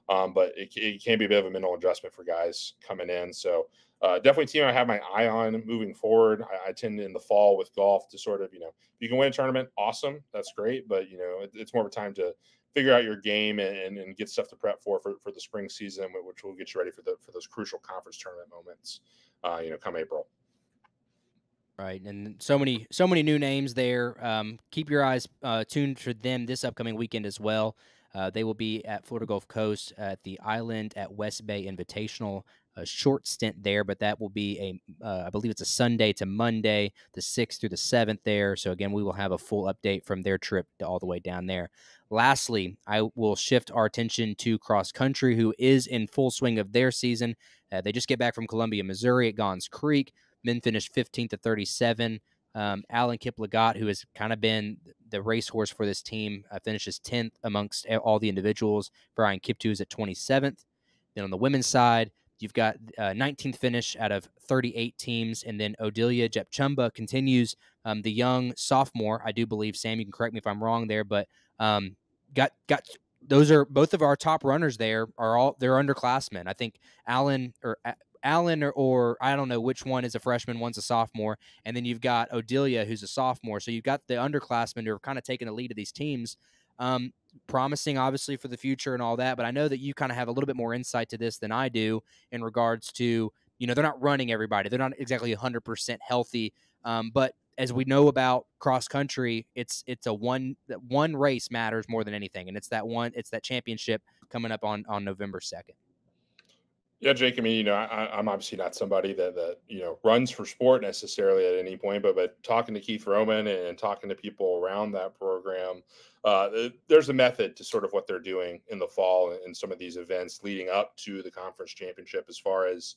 but it can be a bit of a mental adjustment for guys coming in. So definitely a team I have my eye on moving forward. I tend in the fall with golf to sort of, if you can win a tournament, awesome, that's great. But, it's more of a time to figure out your game and get stuff to prep for the spring season, which will get you ready for those crucial conference tournament moments, come April. Right, and so many new names there. Keep your eyes tuned for them this upcoming weekend as well. They will be at Florida Gulf Coast at the Island at West Bay Invitational. A short stint there, but that will be I believe it's a Sunday to Monday, the 6th through the 7th there. So again, we will have a full update from their trip all the way down there. Lastly, I will shift our attention to cross country, who is in full swing of their season. They just get back from Columbia, Missouri at Gons Creek. Men finished 15th to 37. Alan Kiplagat, who has kind of been the racehorse for this team, finishes 10th amongst all the individuals. Brian Kiptu is at 27th. Then on the women's side, you've got 19th finish out of 38 teams, and then Odilia Jepchumba continues, the young sophomore. I do believe, Sam, you can correct me if I'm wrong there, but got those are both of our top runners there they're underclassmen. I think Allen or I don't know which one is a freshman, one's a sophomore, and then you've got Odilia, who's a sophomore. So you've got the underclassmen who are kind of taking the lead of these teams. Promising, obviously, for the future and all that, but I know that you kind of have a little bit more insight to this than I do in regards to, they're not running everybody. They're not exactly 100% healthy, but as we know about cross country, it's a one race matters more than anything, and it's that championship coming up on November 2nd. Yeah, Jake. I mean, I'm obviously not somebody that runs for sport necessarily at any point, but talking to Keith Roman and talking to people around that program, there's a method to sort of what they're doing in the fall and some of these events leading up to the conference championship, as far as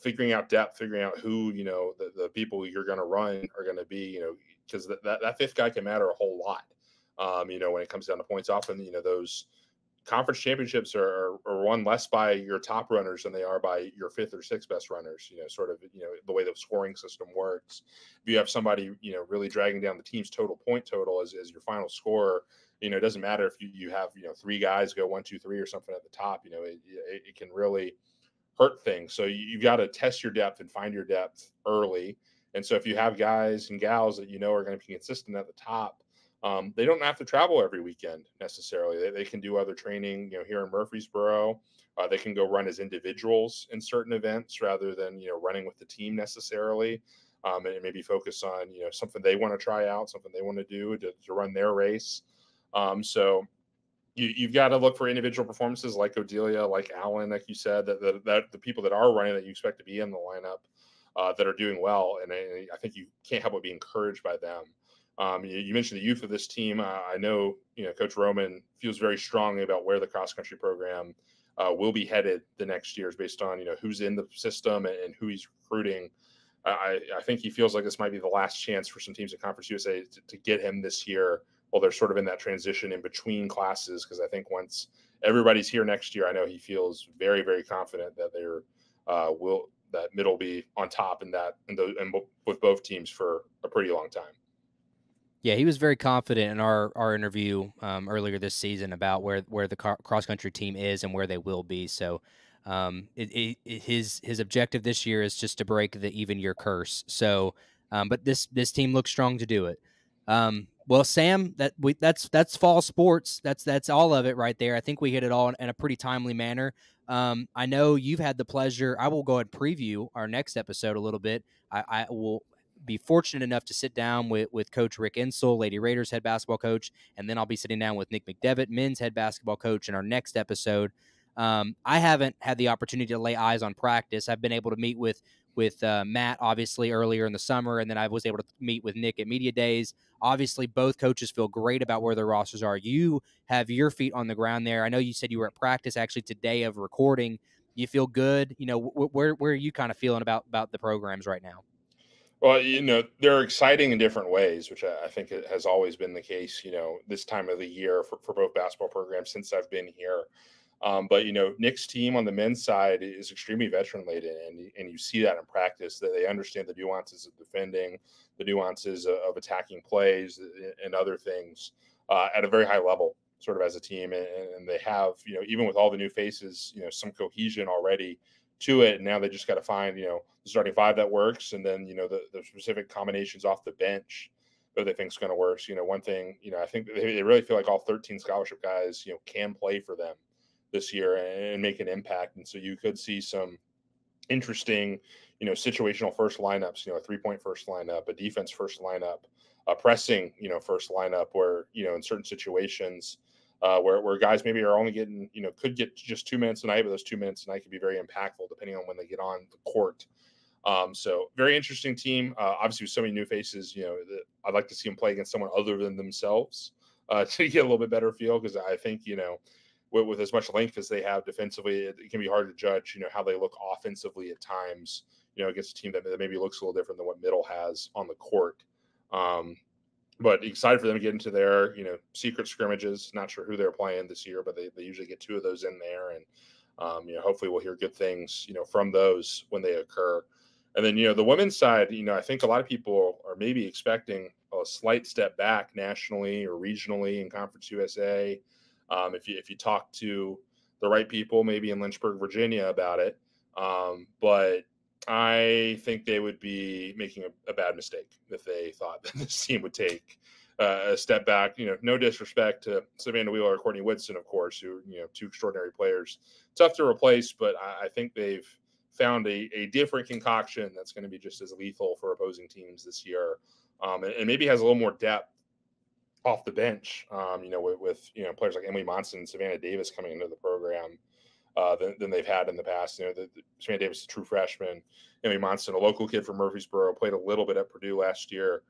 figuring out depth, figuring out who the people you're going to run are going to be, because that fifth guy can matter a whole lot. When it comes down to points, often those conference championships are won less by your top runners than they are by your fifth or sixth best runners, sort of, the way the scoring system works. If you have somebody, really dragging down the team's point total as your final score, it doesn't matter if you have, three guys go 1, 2, 3 or something at the top, it can really hurt things. So you've got to test your depth and find your depth early. And so if you have guys and gals that are going to be consistent at the top, they don't have to travel every weekend necessarily. They can do other training, here in Murfreesboro. They can go run as individuals in certain events rather than, running with the team necessarily. And maybe focus on, something they want to try out, something they want to do to run their race. So you've got to look for individual performances like Odelia, like Allen, like you said, that the people that are running that you expect to be in the lineup that are doing well. And I think you can't help but be encouraged by them. You mentioned the youth of this team. I know, Coach Roman feels very strongly about where the cross-country program will be headed the next years based on, who's in the system and who he's recruiting. I think he feels like this might be the last chance for some teams at Conference USA to get him this year while they're sort of in that transition in between classes. Because I think once everybody's here next year, I know he feels very, very confident that that middle will be on top and with both teams for a pretty long time. Yeah, he was very confident in our interview earlier this season about where the cross country team is and where they will be. So, his objective this year is just to break the even year curse. So, but this team looks strong to do it. Well, Sam, that's fall sports. That's all of it right there. I think we hit it all in a pretty timely manner. I know you've had the pleasure. I will go ahead and preview our next episode a little bit. I will be fortunate enough to sit down with Coach Rick Insel, Lady Raiders head basketball coach, and then I'll be sitting down with Nick McDevitt, men's head basketball coach, in our next episode. I haven't had the opportunity to lay eyes on practice. I've been able to meet with Matt, obviously, earlier in the summer, and then I was able to meet with Nick at Media Days. Obviously, both coaches feel great about where their rosters are. You have your feet on the ground there. I know you said you were at practice actually today of recording. You feel good? Where are you kind of feeling about the programs right now? Well, they're exciting in different ways, which I think it has always been the case, this time of the year for both basketball programs since I've been here. But, Nick's team on the men's side is extremely veteran-laden, and you see that in practice, that they understand the nuances of defending, the nuances of attacking plays and other things at a very high level, sort of as a team. And they have, even with all the new faces, some cohesion already to it. And now they just got to find, the starting five that works. And then, the specific combinations off the bench that they think is going to work. So, one thing, I think they really feel like all 13 scholarship guys, can play for them this year and make an impact. And so you could see some interesting, situational first lineups, a 3-point first lineup, a defense first lineup, a pressing, first lineup where, in certain situations, where guys maybe are only getting, could get just 2 minutes a night, but those 2 minutes a night could be very impactful depending on when they get on the court. So very interesting team. Obviously with so many new faces, I'd like to see them play against someone other than themselves to get a little bit better feel. Cause I think, with as much length as they have defensively, it can be hard to judge, how they look offensively at times, against a team that maybe looks a little different than what Middle has on the court. But excited for them to get into their, secret scrimmages. Not sure who they're playing this year, but they usually get 2 of those in there. And, hopefully we'll hear good things, from those when they occur. And then, the women's side, I think a lot of people are maybe expecting a slight step back nationally or regionally in Conference USA. If you talk to the right people, maybe in Lynchburg, Virginia about it. But I think they would be making a bad mistake if they thought that this team would take a step back. No disrespect to Savannah Wheeler or Courtney Woodson, of course, who, 2 extraordinary players. Tough to replace, but I think they've found a different concoction that's going to be just as lethal for opposing teams this year. And maybe has a little more depth off the bench, with players like Emily Monson and Savannah Davis coming into the program. than they've had in the past. Savannah Davis is a true freshman. Emily Monson, a local kid from Murfreesboro, played a little bit at Purdue last year.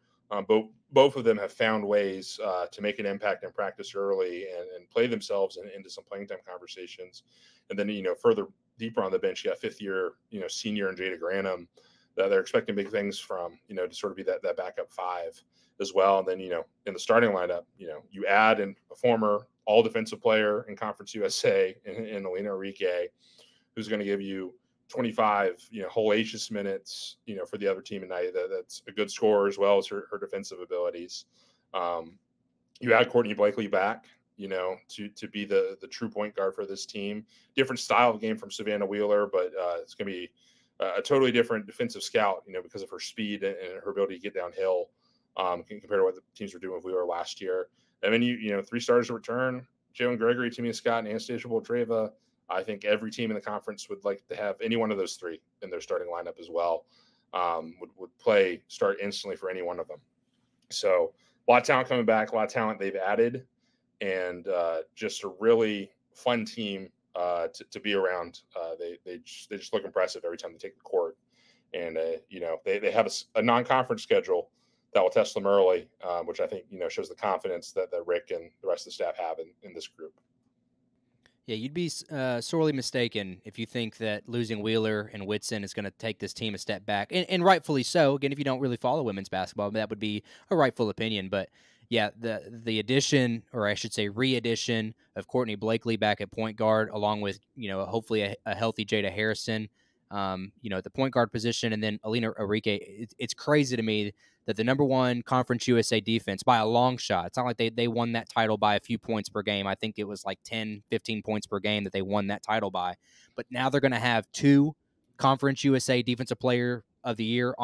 Both of them have found ways to make an impact in practice early and play themselves into some playing time conversations. And then, further deeper on the bench, you got fifth-year, senior and Jada Granum that they're expecting big things from, to sort of be that backup five as well. And then, in the starting lineup, you add in a former all-defensive player in Conference USA in Alina Enrique, who's going to give you 25, hellacious minutes, for the other team tonight. That's a good scorer as well as her defensive abilities. You add Courtney Blakely back, to be the true point guard for this team. Different style of game from Savannah Wheeler, but it's going to be a totally different defensive scout, because of her speed and her ability to get downhill compared to what the teams were doing with Wheeler last year. And then three starters to return: Jalen Gregory, Timmy Scott, and Anastasia Boltreva. I think every team in the conference would like to have any one of those three in their starting lineup as well. Would start instantly for any one of them. So a lot of talent coming back, a lot of talent they've added, and just a really fun team to be around. They just look impressive every time they take the court. And, they have a non-conference schedule that will test them early, which I think, shows the confidence that Rick and the rest of the staff have in this group. Yeah, you'd be sorely mistaken if you think that losing Wheeler and Whitson is going to take this team a step back, and rightfully so. Again, if you don't really follow women's basketball, that would be a rightful opinion. But yeah, the addition, or I should say re-addition, of Courtney Blakely back at point guard, along with hopefully a healthy Jada Harrison, at the point guard position, and then Alina Enrique. It's crazy to me that the number one Conference USA defense by a long shot, it's not like they won that title by a few points per game. I think it was like 10, 15 points per game that they won that title by. But now they're going to have two Conference USA Defensive Player of the Year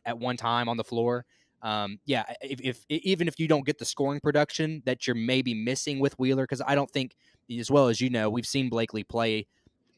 at one time on the floor. If even if you don't get the scoring production that you're maybe missing with Wheeler, because I don't think, as well as we've seen Blakely play.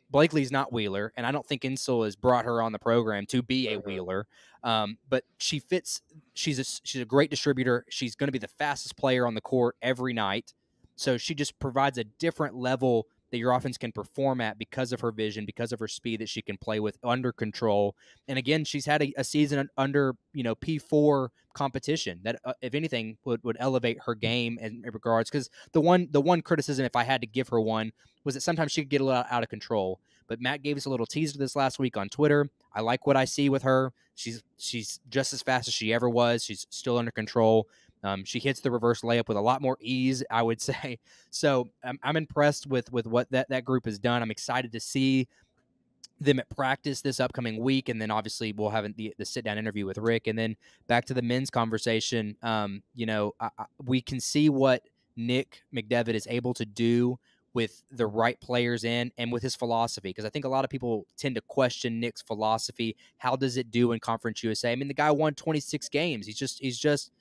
Blakely's not Wheeler, and I don't think Insel has brought her on the program to be a Wheeler. But she fits. She's a great distributor. She's going to be the fastest player on the court every night. So she just provides a different level that your offense can perform at because of her vision, because of her speed that she can play with under control. And again, she's had a season under P4 competition that, if anything, would elevate her game in regards. Because the one criticism, if I had to give her one, was that sometimes she could get a little out of control. But Matt gave us a little teaser this last week on Twitter. I like what I see with her. She's just as fast as she ever was. She's still under control. She hits the reverse layup with a lot more ease, I would say. So I'm impressed with what that group has done. I'm excited to see them at practice this upcoming week, and then obviously we'll have the sit-down interview with Rick. And then back to the men's conversation, we can see what Nick McDevitt is able to do with the right players in and with his philosophy, because I think a lot of people tend to question Nick's philosophy. How does it do in Conference USA? I mean, the guy won 26 games. He's just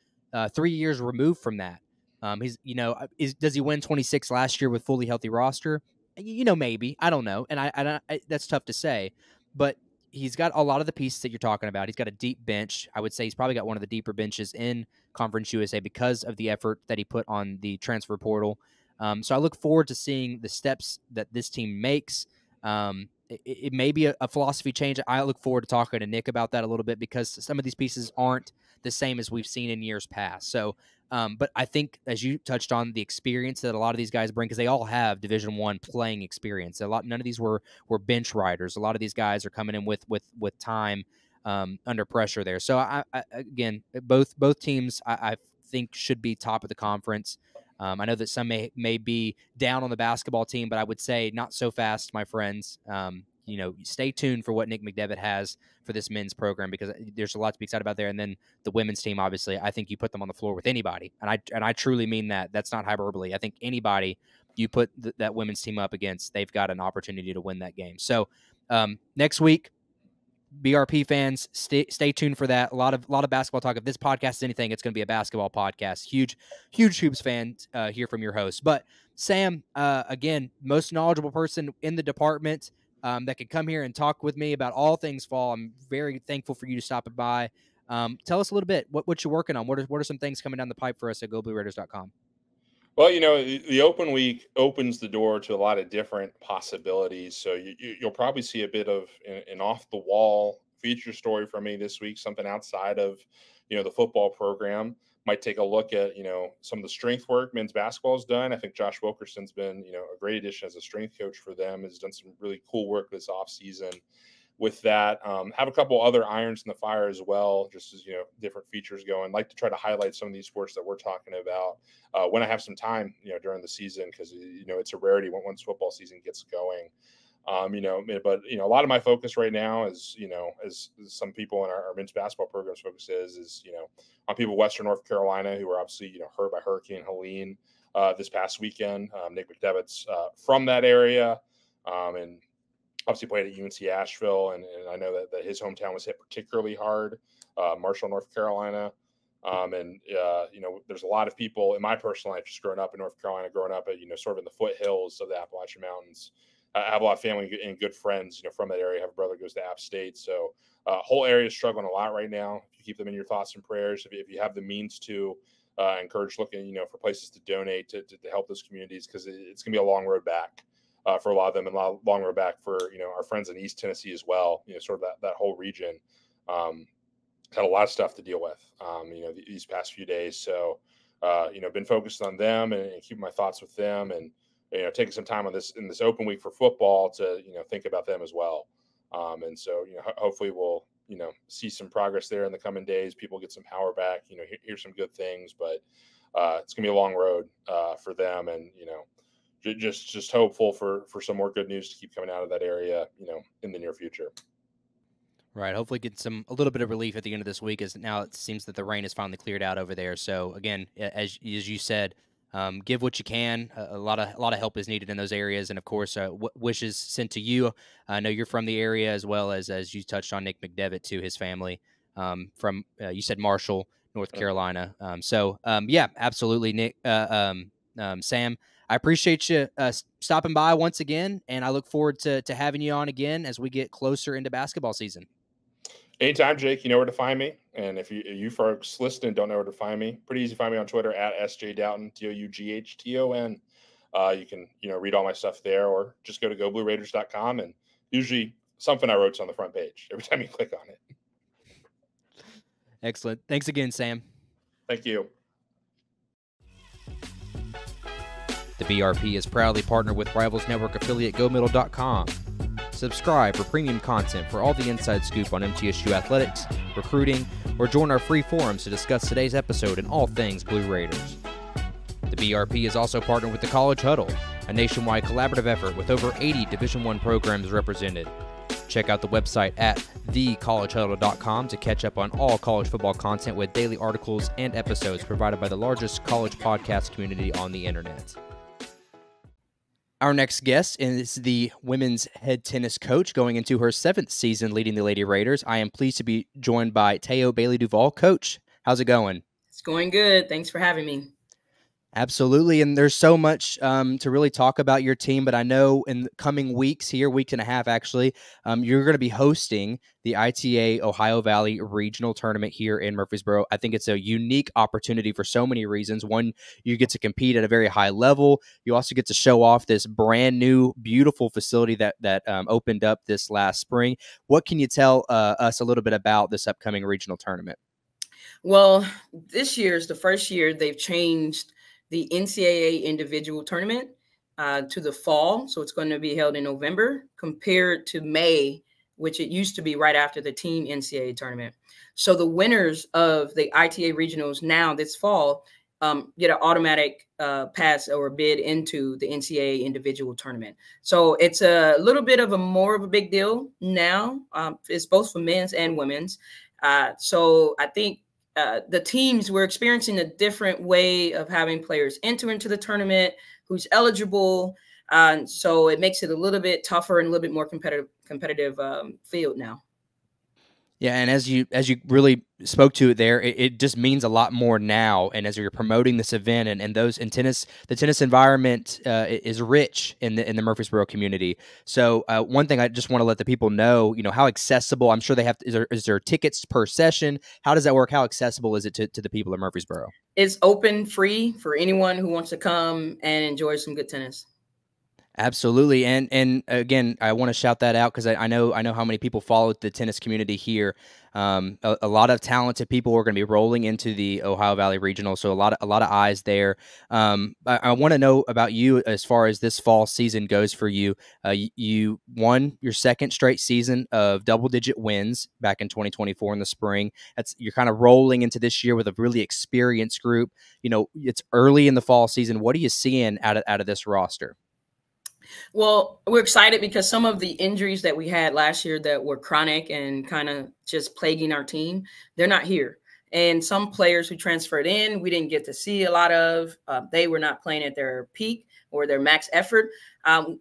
3 years removed from that. Does he win 26 last year with fully healthy roster? Maybe. I don't know. And I that's tough to say, but he's got a lot of the pieces that you're talking about. He's got a deep bench. I would say he's probably got one of the deeper benches in Conference USA because of the effort that he put on the transfer portal. So I look forward to seeing the steps that this team makes. It may be a philosophy change. I look forward to talking to Nick about that a little bit, because some of these pieces aren't the same as we've seen in years past. So, but I think, as you touched on, the experience that a lot of these guys bring, because they all have Division I playing experience. None of these were bench riders. A lot of these guys are coming in with time under pressure there. So I again, both teams I think should be top of the conference. I know that some may be down on the basketball team, but I would say not so fast, my friends. Stay tuned for what Nick McDevitt has for this men's program, because there's a lot to be excited about there. And then the women's team, obviously, I think you put them on the floor with anybody, and I truly mean that. That's not hyperbole. I think anybody you put that women's team up against, they've got an opportunity to win that game. So next week, BRP fans, stay tuned for that. A lot of basketball talk. If this podcast is anything, it's going to be a basketball podcast. Huge hoops fan here from your host. But Sam, again, most knowledgeable person in the department that can come here and talk with me about all things fall. I'm very thankful for you to stop by. Tell us a little bit what you're working on. What are some things coming down the pipe for us at GoBlueRaiders.com? Well, the open week opens the door to a lot of different possibilities. So you'll probably see a bit of an off the wall feature story from me this week, something outside of, the football program. Might take a look at, some of the strength work men's basketball has done. I think Josh Wilkerson's been, a great addition as a strength coach for them, has done some really cool work this offseason with that. Have a couple other irons in the fire as well, just as different features going. Like to try to highlight some of these sports that we're talking about when I have some time during the season, because it's a rarity once football season gets going. But a lot of my focus right now is as some people in our men's basketball programs focus is on people Western North Carolina who are obviously hurt by Hurricane Helene this past weekend. Nick McDevitt's from that area, and obviously played at UNC Asheville, and I know that his hometown was hit particularly hard, Marshall, North Carolina. There's a lot of people in my personal life just growing up in North Carolina, growing up at, sort of in the foothills of the Appalachian Mountains. I have a lot of family and good friends, from that area. I have a brother who goes to App State. So whole area is struggling a lot right now. If you keep them in your thoughts and prayers, if you have the means to, encourage looking, for places to donate to help those communities, because it's going to be a long road back. For a lot of them, and a long road back for our friends in East Tennessee as well. Sort of that whole region had a lot of stuff to deal with. These past few days. So been focused on them and keeping my thoughts with them, and taking some time on this in this open week for football to think about them as well. And so hopefully we'll see some progress there in the coming days. People get some power back. Hear some good things, but it's gonna be a long road for them, and just hopeful for some more good news to keep coming out of that area, in the near future. Right. Hopefully get a little bit of relief at the end of this week, as now it seems that the rain has finally cleared out over there. So again, as you said, give what you can. A lot of help is needed in those areas, and of course, wishes sent to you. I know you're from the area, as well as you touched on Nick McDevitt to his family from you said Marshall, North Carolina. Yeah, absolutely, Nick. Sam, I appreciate you stopping by once again, and I look forward to having you on again as we get closer into basketball season. Anytime, Jake, you know where to find me. And if you folks listening don't know where to find me, pretty easy to find me on Twitter at SJDoughton, DOUGHTON. You can, read all my stuff there, or just go to goblueraiders.com, and usually something I wrote's on the front page every time you click on it. Excellent. Thanks again, Sam. Thank you. The BRP is proudly partnered with Rivals Network affiliate GoMiddle.com. Subscribe for premium content for all the inside scoop on MTSU athletics, recruiting, or join our free forums to discuss today's episode and all things Blue Raiders. The BRP is also partnered with the College Huddle, a nationwide collaborative effort with over 80 Division I programs represented. Check out the website at thecollegehuddle.com to catch up on all college football content with daily articles and episodes provided by the largest college podcast community on the internet. Our next guest is the women's head tennis coach going into her 7th season leading the Lady Raiders. I am pleased to be joined by Tayo Bailey-Duvall. Coach, how's it going? It's going good. Thanks for having me. Absolutely, and there's so much to really talk about your team, but I know in the coming weeks here, week and a half actually, you're going to be hosting the ITA Ohio Valley Regional Tournament here in Murfreesboro. I think it's a unique opportunity for so many reasons. One, you get to compete at a very high level. You also get to show off this brand new, beautiful facility that opened up this last spring. What can you tell us a little bit about this upcoming regional tournament? Well, this year is the first year they've changed the NCAA individual tournament to the fall. So it's going to be held in November compared to May, which it used to be right after the team NCAA tournament. So the winners of the ITA regionals now this fall get an automatic pass or bid into the NCAA individual tournament. So it's a little bit of more of a big deal now. It's both for men's and women's. So I think the teams were experiencing a different way of having players enter into the tournament, who's eligible. So it makes it a little bit tougher and a little bit more competitive field now. Yeah, and as you really spoke to it there, it just means a lot more now. And as you're promoting this event and those in tennis, the tennis environment is rich in the Murfreesboro community. So one thing I just want to let the people know, how accessible. I'm sure they have. Is there tickets per session? How does that work? How accessible is it to the people of Murfreesboro? It's open, free for anyone who wants to come and enjoy some good tennis. Absolutely, and again, I want to shout that out because I know how many people follow the tennis community here. A lot of talented people are going to be rolling into the Ohio Valley Regional, so a lot of eyes there. I want to know about you as far as this fall season goes for you. You won your second straight season of double-digit wins back in 2024 in the spring. You're kind of rolling into this year with a really experienced group. It's early in the fall season. What are you seeing out of this roster? Well, we're excited because some of the injuries that we had last year that were chronic and kind of just plaguing our team, they're not here. And some players who transferred in, we didn't get to see a lot of. They were not playing at their peak or their max effort.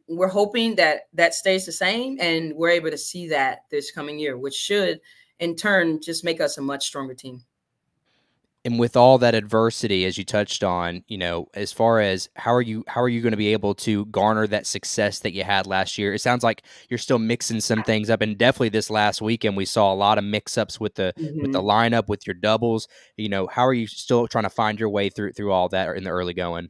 We're hoping that stays the same, and we're able to see that this coming year, which should, in turn, just make us a much stronger team. And with all that adversity, as you touched on, as far as how are you going to be able to garner that success that you had last year? It sounds like you're still mixing some things up, and definitely this last weekend we saw a lot of mix-ups with the lineup, with your doubles. How are you still trying to find your way through all that in the early going?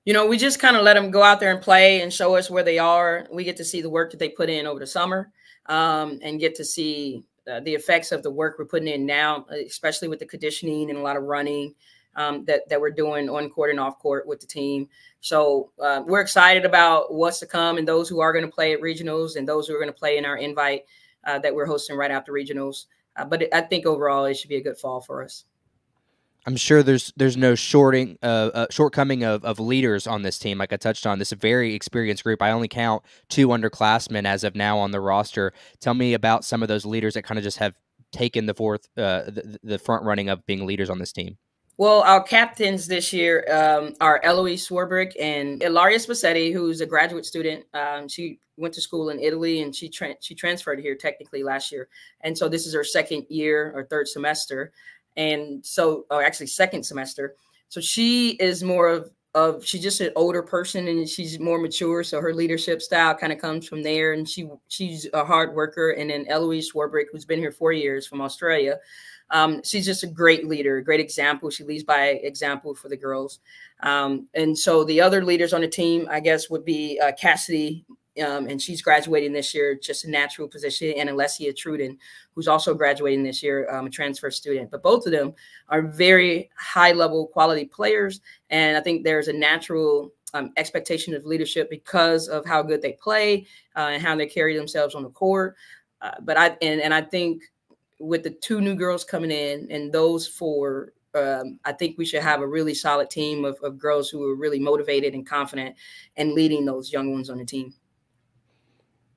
We just kind of let them go out there and play and show us where they are. We get to see the work that they put in over the summer, and get to see the effects of the work we're putting in now, especially with the conditioning and a lot of running that we're doing on court and off court with the team. So we're excited about what's to come, and those who are going to play at regionals and those who are going to play in our invite that we're hosting right after regionals. But I think overall it should be a good fall for us. I'm sure there's no shortcoming of leaders on this team. Like I touched on, this is a very experienced group. I only count 2 underclassmen as of now on the roster. Tell me about some of those leaders that kind of just have taken the front running of being leaders on this team. Well, our captains this year are Eloise Swarbrick and Ilaria Spasetti, who's a graduate student. She went to school in Italy, and she transferred here technically last year. And so this is her second year or third semester. And so, actually second semester. So she is more of she's just an older person, and she's more mature. So her leadership style kind of comes from there. And she's a hard worker. And then Eloise Swarbrick, who's been here 4 years from Australia. She's just a great leader, a great example. She leads by example for the girls. And so the other leaders on the team, I guess, would be Cassidy, and she's graduating this year, just a natural position, and Alessia Truden, who's also graduating this year, a transfer student. But both of them are very high-level quality players, and I think there's a natural expectation of leadership because of how good they play and how they carry themselves on the court. But I think with the 2 new girls coming in and those 4, I think we should have a really solid team of girls who are really motivated and confident and leading those young ones on the team.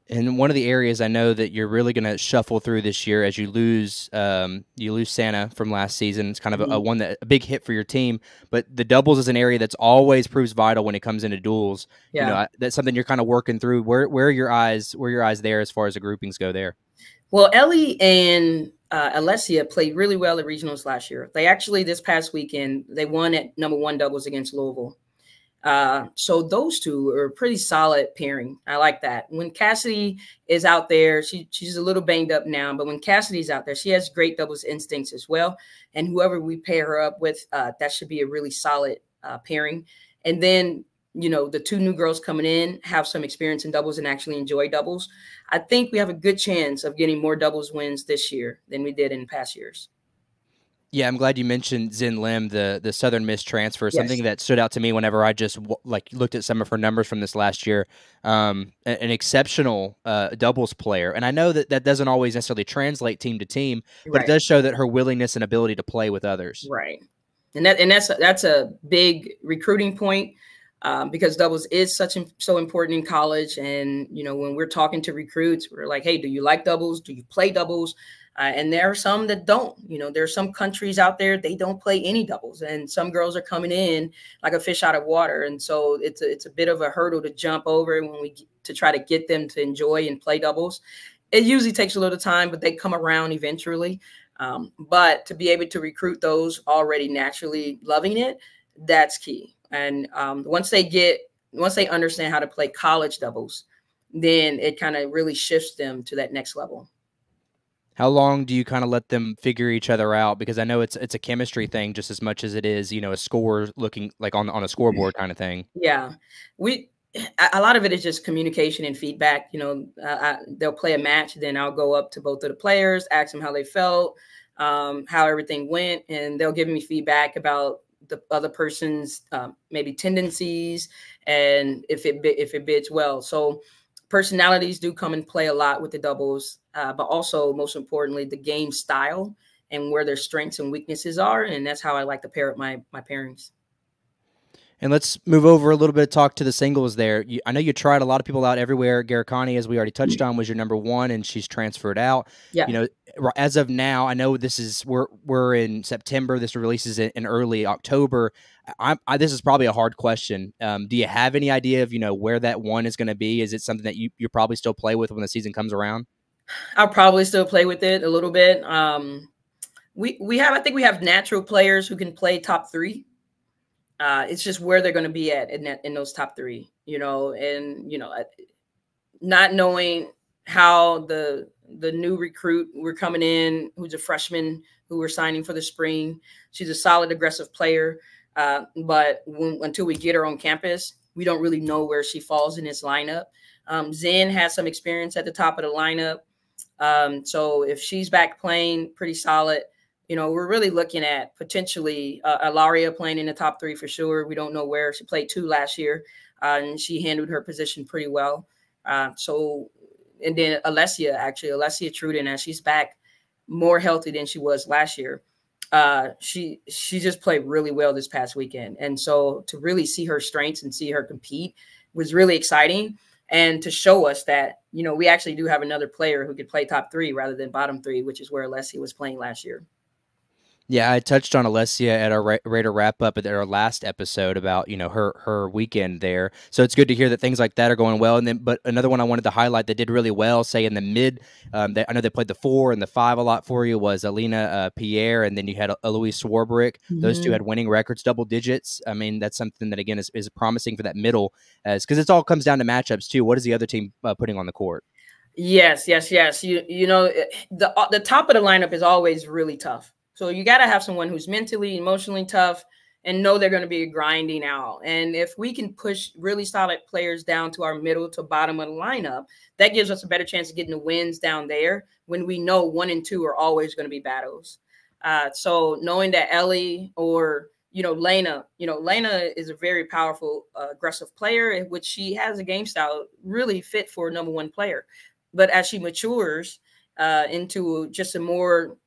And one of the areas I know that you're really going to shuffle through this year, as you lose Santa from last season. It's kind of a big hit for your team, but the doubles is an area that's always proves vital when it comes into duels. Yeah. That's something you're kind of working through. Where are your eyes there as far as the groupings go there? Well, Ellie and Alessia played really well at regionals last year. They actually, this past weekend, they won at #1 doubles against Louisville. So those 2 are a pretty solid pairing. I like that. When Cassidy is out there, she's a little banged up now, but when Cassidy's out there, she has great doubles instincts as well. And whoever we pair her up with, that should be a really solid pairing. And then, the 2 new girls coming in have some experience in doubles and actually enjoy doubles. I think we have a good chance of getting more doubles wins this year than we did in past years. Yeah, I'm glad you mentioned Zin Lim, the Southern Miss transfer. Yes. Something that stood out to me whenever I just looked at some of her numbers from this last year. An exceptional doubles player, and I know that doesn't always necessarily translate team to team, but It does show that her willingness and ability to play with others. Right, and that's a big recruiting point. Because doubles is so important in college. And, when we're talking to recruits, we're like, hey, do you like doubles? Do you play doubles? And there are some that don't. There are some countries out there, they don't play any doubles. And some girls are coming in like a fish out of water. And so it's a bit of a hurdle to jump over to try to get them to enjoy and play doubles. It usually takes a little time, but they come around eventually. But to be able to recruit those already naturally loving it, that's key. And once they understand how to play college doubles, then it kind of really shifts them to that next level. How long do you kind of let them figure each other out? Because I know it's a chemistry thing just as much as it is, a score looking like on a scoreboard kind of thing. Yeah, a lot of it is just communication and feedback. They'll play a match, then I'll go up to both of the players, ask them how they felt, how everything went, and they'll give me feedback about the other person's maybe tendencies and if it bids well. So personalities do come and play a lot with the doubles, but also most importantly, the game style and where their strengths and weaknesses are. And that's how I like to pair up my pairings. And let's move over a little bit, talk to the singles there. I know you tried a lot of people out everywhere. Garikani, as we already touched on, was your number one, and she's transferred out. Yeah. As of now, I know we're in September. This releases in early October. This is probably a hard question. Do you have any idea of, where that one is going to be? Is it something that you probably still play with when the season comes around? I'll probably still play with it a little bit. I think we have natural players who can play top three. It's just where they're going to be at in those top three, not knowing how the new recruit we're coming in, who's a freshman who we're signing for the spring. She's a solid, aggressive player. But until we get her on campus, we don't really know where she falls in this lineup. Zen has some experience at the top of the lineup. So if she's back playing pretty solid, we're really looking at potentially Ilaria playing in the top three for sure. We don't know where. She played 2 last year, and she handled her position pretty well. And then Alessia Truden, as she's back more healthy than she was last year. She just played really well this past weekend. And so to really see her strengths and see her compete was really exciting. And to show us that, we actually do have another player who could play top three rather than bottom three, which is where Alessia was playing last year. Yeah, I touched on Alessia at our Raider wrap-up at our last episode about, her weekend there. So it's good to hear that things like that are going well. But another one I wanted to highlight that did really well, say in the mid, I know they played the 4 and the 5 a lot for you, was Alina Pierre, and then you had Eloise Swarbrick. Mm-hmm. Those two had winning records, double digits. I mean, that's something that, again, is promising for that middle, because it all comes down to matchups, too. What is the other team putting on the court? Yes. The top of the lineup is always really tough. So you got to have someone who's mentally, emotionally tough and know they're going to be grinding out. And if we can push really solid players down to our middle to bottom of the lineup, that gives us a better chance of getting the wins down there when we know 1 and 2 are always going to be battles. So knowing that Ellie or, Lena is a very powerful, aggressive player, which she has a game style really fit for a number 1 player. But as she matures into just a more,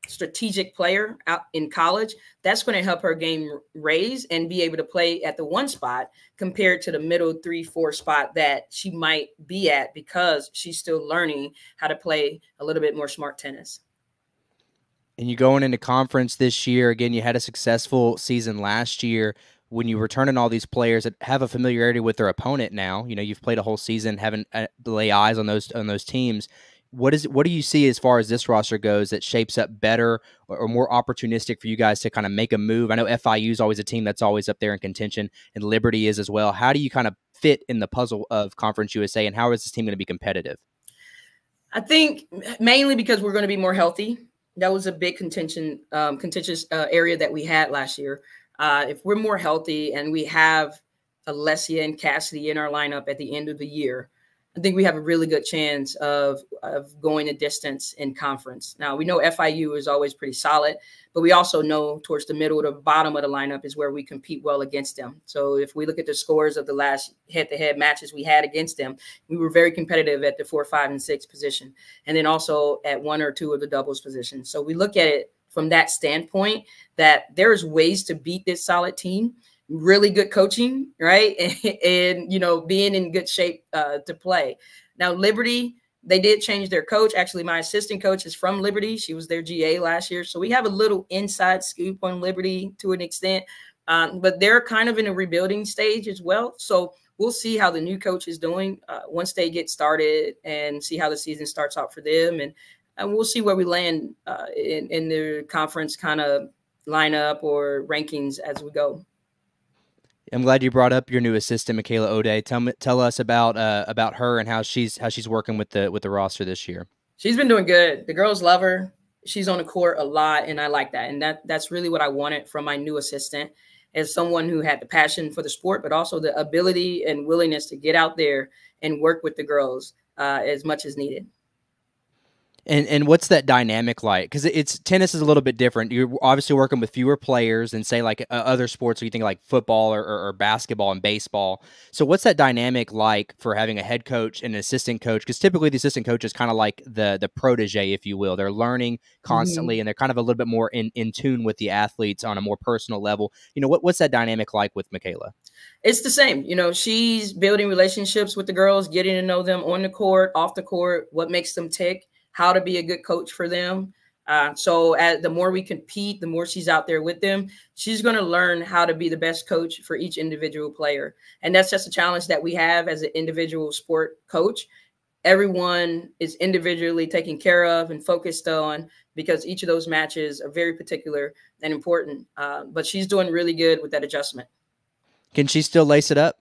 strategic player out in college, that's going to help her game raise and be able to play at the 1 spot compared to the middle 3-4 spot that she might be at because she's still learning how to play a little bit more smart tennis. And you going into conference this year, again, you had a successful season last year. When you return in all these players that have a familiarity with their opponent now, you've played a whole season, having to lay eyes on those teams. What do you see as far as this roster goes that shapes up better or more opportunistic for you guys to kind of make a move? I know FIU is always a team that's always up there in contention, and Liberty is as well. How do you kind of fit in the puzzle of Conference USA, and how is this team going to be competitive? I think mainly because we're going to be more healthy. That was a big contentious area that we had last year. If we're more healthy and we have Alessia and Cassidy in our lineup at the end of the year, I think we have a really good chance of going a distance in conference. Now, we know FIU is always pretty solid, but we also know towards the middle to bottom of the lineup is where we compete well against them. So if we look at the scores of the last head-to-head matches we had against them, we were very competitive at the 4, 5, and 6 position, and then also at 1 or 2 of the doubles position. So we look at it from that standpoint that there's ways to beat this solid team. Really good coaching, right? And being in good shape to play. Now, Liberty, they did change their coach. Actually, my assistant coach is from Liberty. She was their GA last year. So we have a little inside scoop on Liberty to an extent, but they're kind of in a rebuilding stage as well. So we'll see how the new coach is doing once they get started and see how the season starts out for them. And we'll see where we land in the conference kind of lineup or rankings as we go. I'm glad you brought up your new assistant, Michaela O'Day. Tell us about her and how she's working with the roster this year. She's been doing good. The girls love her. She's on the court a lot, and I like that. And that's really what I wanted from my new assistant, as someone who had the passion for the sport, but also the ability and willingness to get out there and work with the girls as much as needed. And what's that dynamic like? Because tennis is a little bit different. You're obviously working with fewer players than, say, like other sports, or you think like football or basketball and baseball. So what's that dynamic like for having a head coach and an assistant coach? Because typically the assistant coach is kind of like the protege, if you will. They're learning constantly, and they're kind of a little bit more in tune with the athletes on a more personal level. What's that dynamic like with Michaela? It's the same. She's building relationships with the girls, getting to know them on the court, off the court, what makes them tick, how to be a good coach for them. So the more we compete, the more she's out there with them, she's going to learn how to be the best coach for each individual player. And that's just a challenge that we have as an individual sport coach. Everyone is individually taken care of and focused on, because each of those matches are very particular and important. But she's doing really good with that adjustment. Can she still lace it up?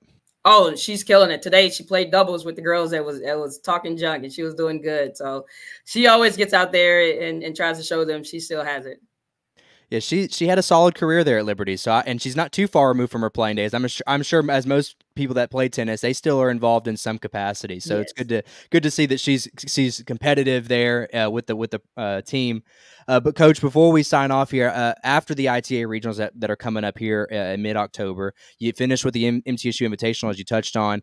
Oh, she's killing it. Today she played doubles with the girls that was talking junk, and she was doing good. So she always gets out there and tries to show them she still has it. Yeah, she had a solid career there at Liberty. And she's not too far removed from her playing days. I'm sure as most people that play tennis, they still are involved in some capacity. So Yes. It's good to see that she's competitive there with the team. But Coach, before we sign off here, after the ITA regionals that are coming up here in mid-October, you finished with the MTSU Invitational, as you touched on.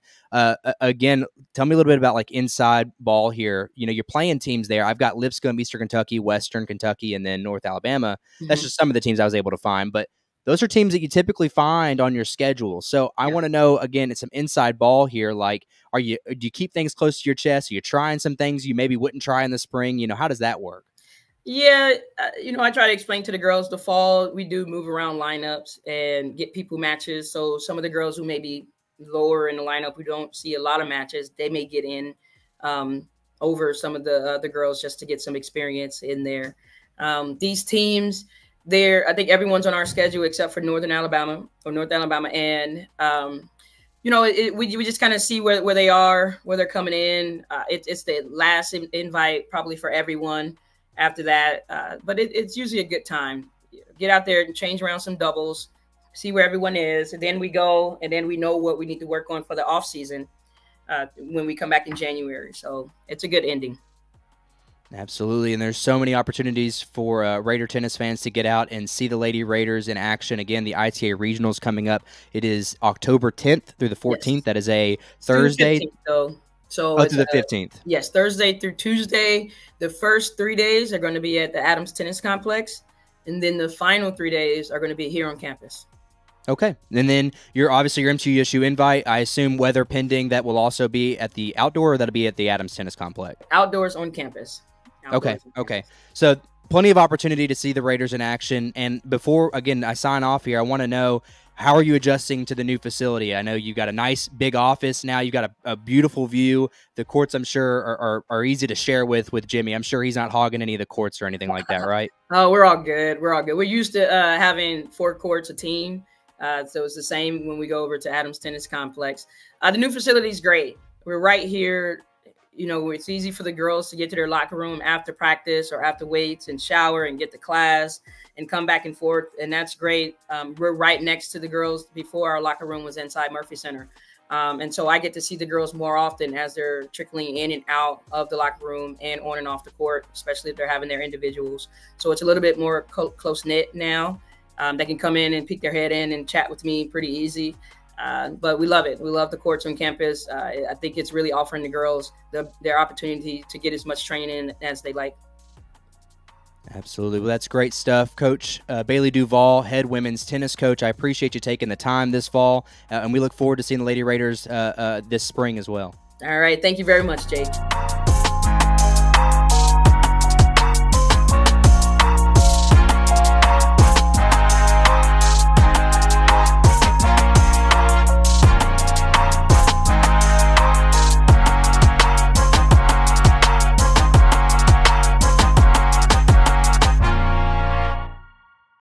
Again, tell me a little bit about like inside ball here. You're playing teams there. I've got Lipscomb, Eastern Kentucky, Western Kentucky, and then North Alabama. That's just some of the teams I was able to find, but those are teams that you typically find on your schedule. So I want to know, again, it's some inside ball here. Like, do you keep things close to your chest? Are you trying some things you maybe wouldn't try in the spring? How does that work? Yeah, I try to explain to the girls the fall, we do move around lineups and get people matches. So some of the girls who may be lower in the lineup, who don't see a lot of matches, they may get in over some of the other girls just to get some experience in there. These teams, I think everyone's on our schedule except for North Alabama. And, we just kind of see where they are, where they're coming in. It's the last invite probably for everyone after that. But it's usually a good time. Get out there and change around some doubles, see where everyone is. And then we go, and then we know what we need to work on for the off season when we come back in January. So it's a good ending. Absolutely, and there's so many opportunities for Raider tennis fans to get out and see the Lady Raiders in action. Again, the ITA Regionals coming up. It is October 10th through the 14th. Yes. That is a Thursday. Through the 15th, So through the 15th. Yes, Thursday through Tuesday. The first 3 days are going to be at the Adams Tennis Complex, and then the final 3 days are going to be here on campus. Okay. And then your MTSU invite, I assume weather pending, that will also be at the outdoor, or that'll be at the Adams Tennis Complex? Outdoors on campus. Okay. So plenty of opportunity to see the Raiders in action. And before, again, I sign off here, I want to know, how are you adjusting to the new facility? I know you've got a nice big office now. You've got a beautiful view. The courts, I'm sure, are easy to share with Jimmy. I'm sure he's not hogging any of the courts or anything like that, right? Oh, we're all good. We're used to having 4 courts a team. So it's the same when we go over to Adams Tennis Complex. The new facility is great. We're right here. It's easy for the girls to get to their locker room after practice or after weights and shower and get to class and come back and forth. And that's great. We're right next to the girls. Before, our locker room was inside Murphy Center. And so I get to see the girls more often as they're trickling in and out of the locker room and on and off the court, especially if they're having their individuals. So it's a little bit more close-knit now. They can come in and peek their head in and chat with me pretty easy. But we love it. We love the courts on campus. I think it's really offering the girls their opportunity to get as much training as they like. Absolutely. Well, that's great stuff. Coach Bailey-Duvall, head women's tennis coach, I appreciate you taking the time this fall, and we look forward to seeing the Lady Raiders this spring as well. All right. Thank you very much, Jake.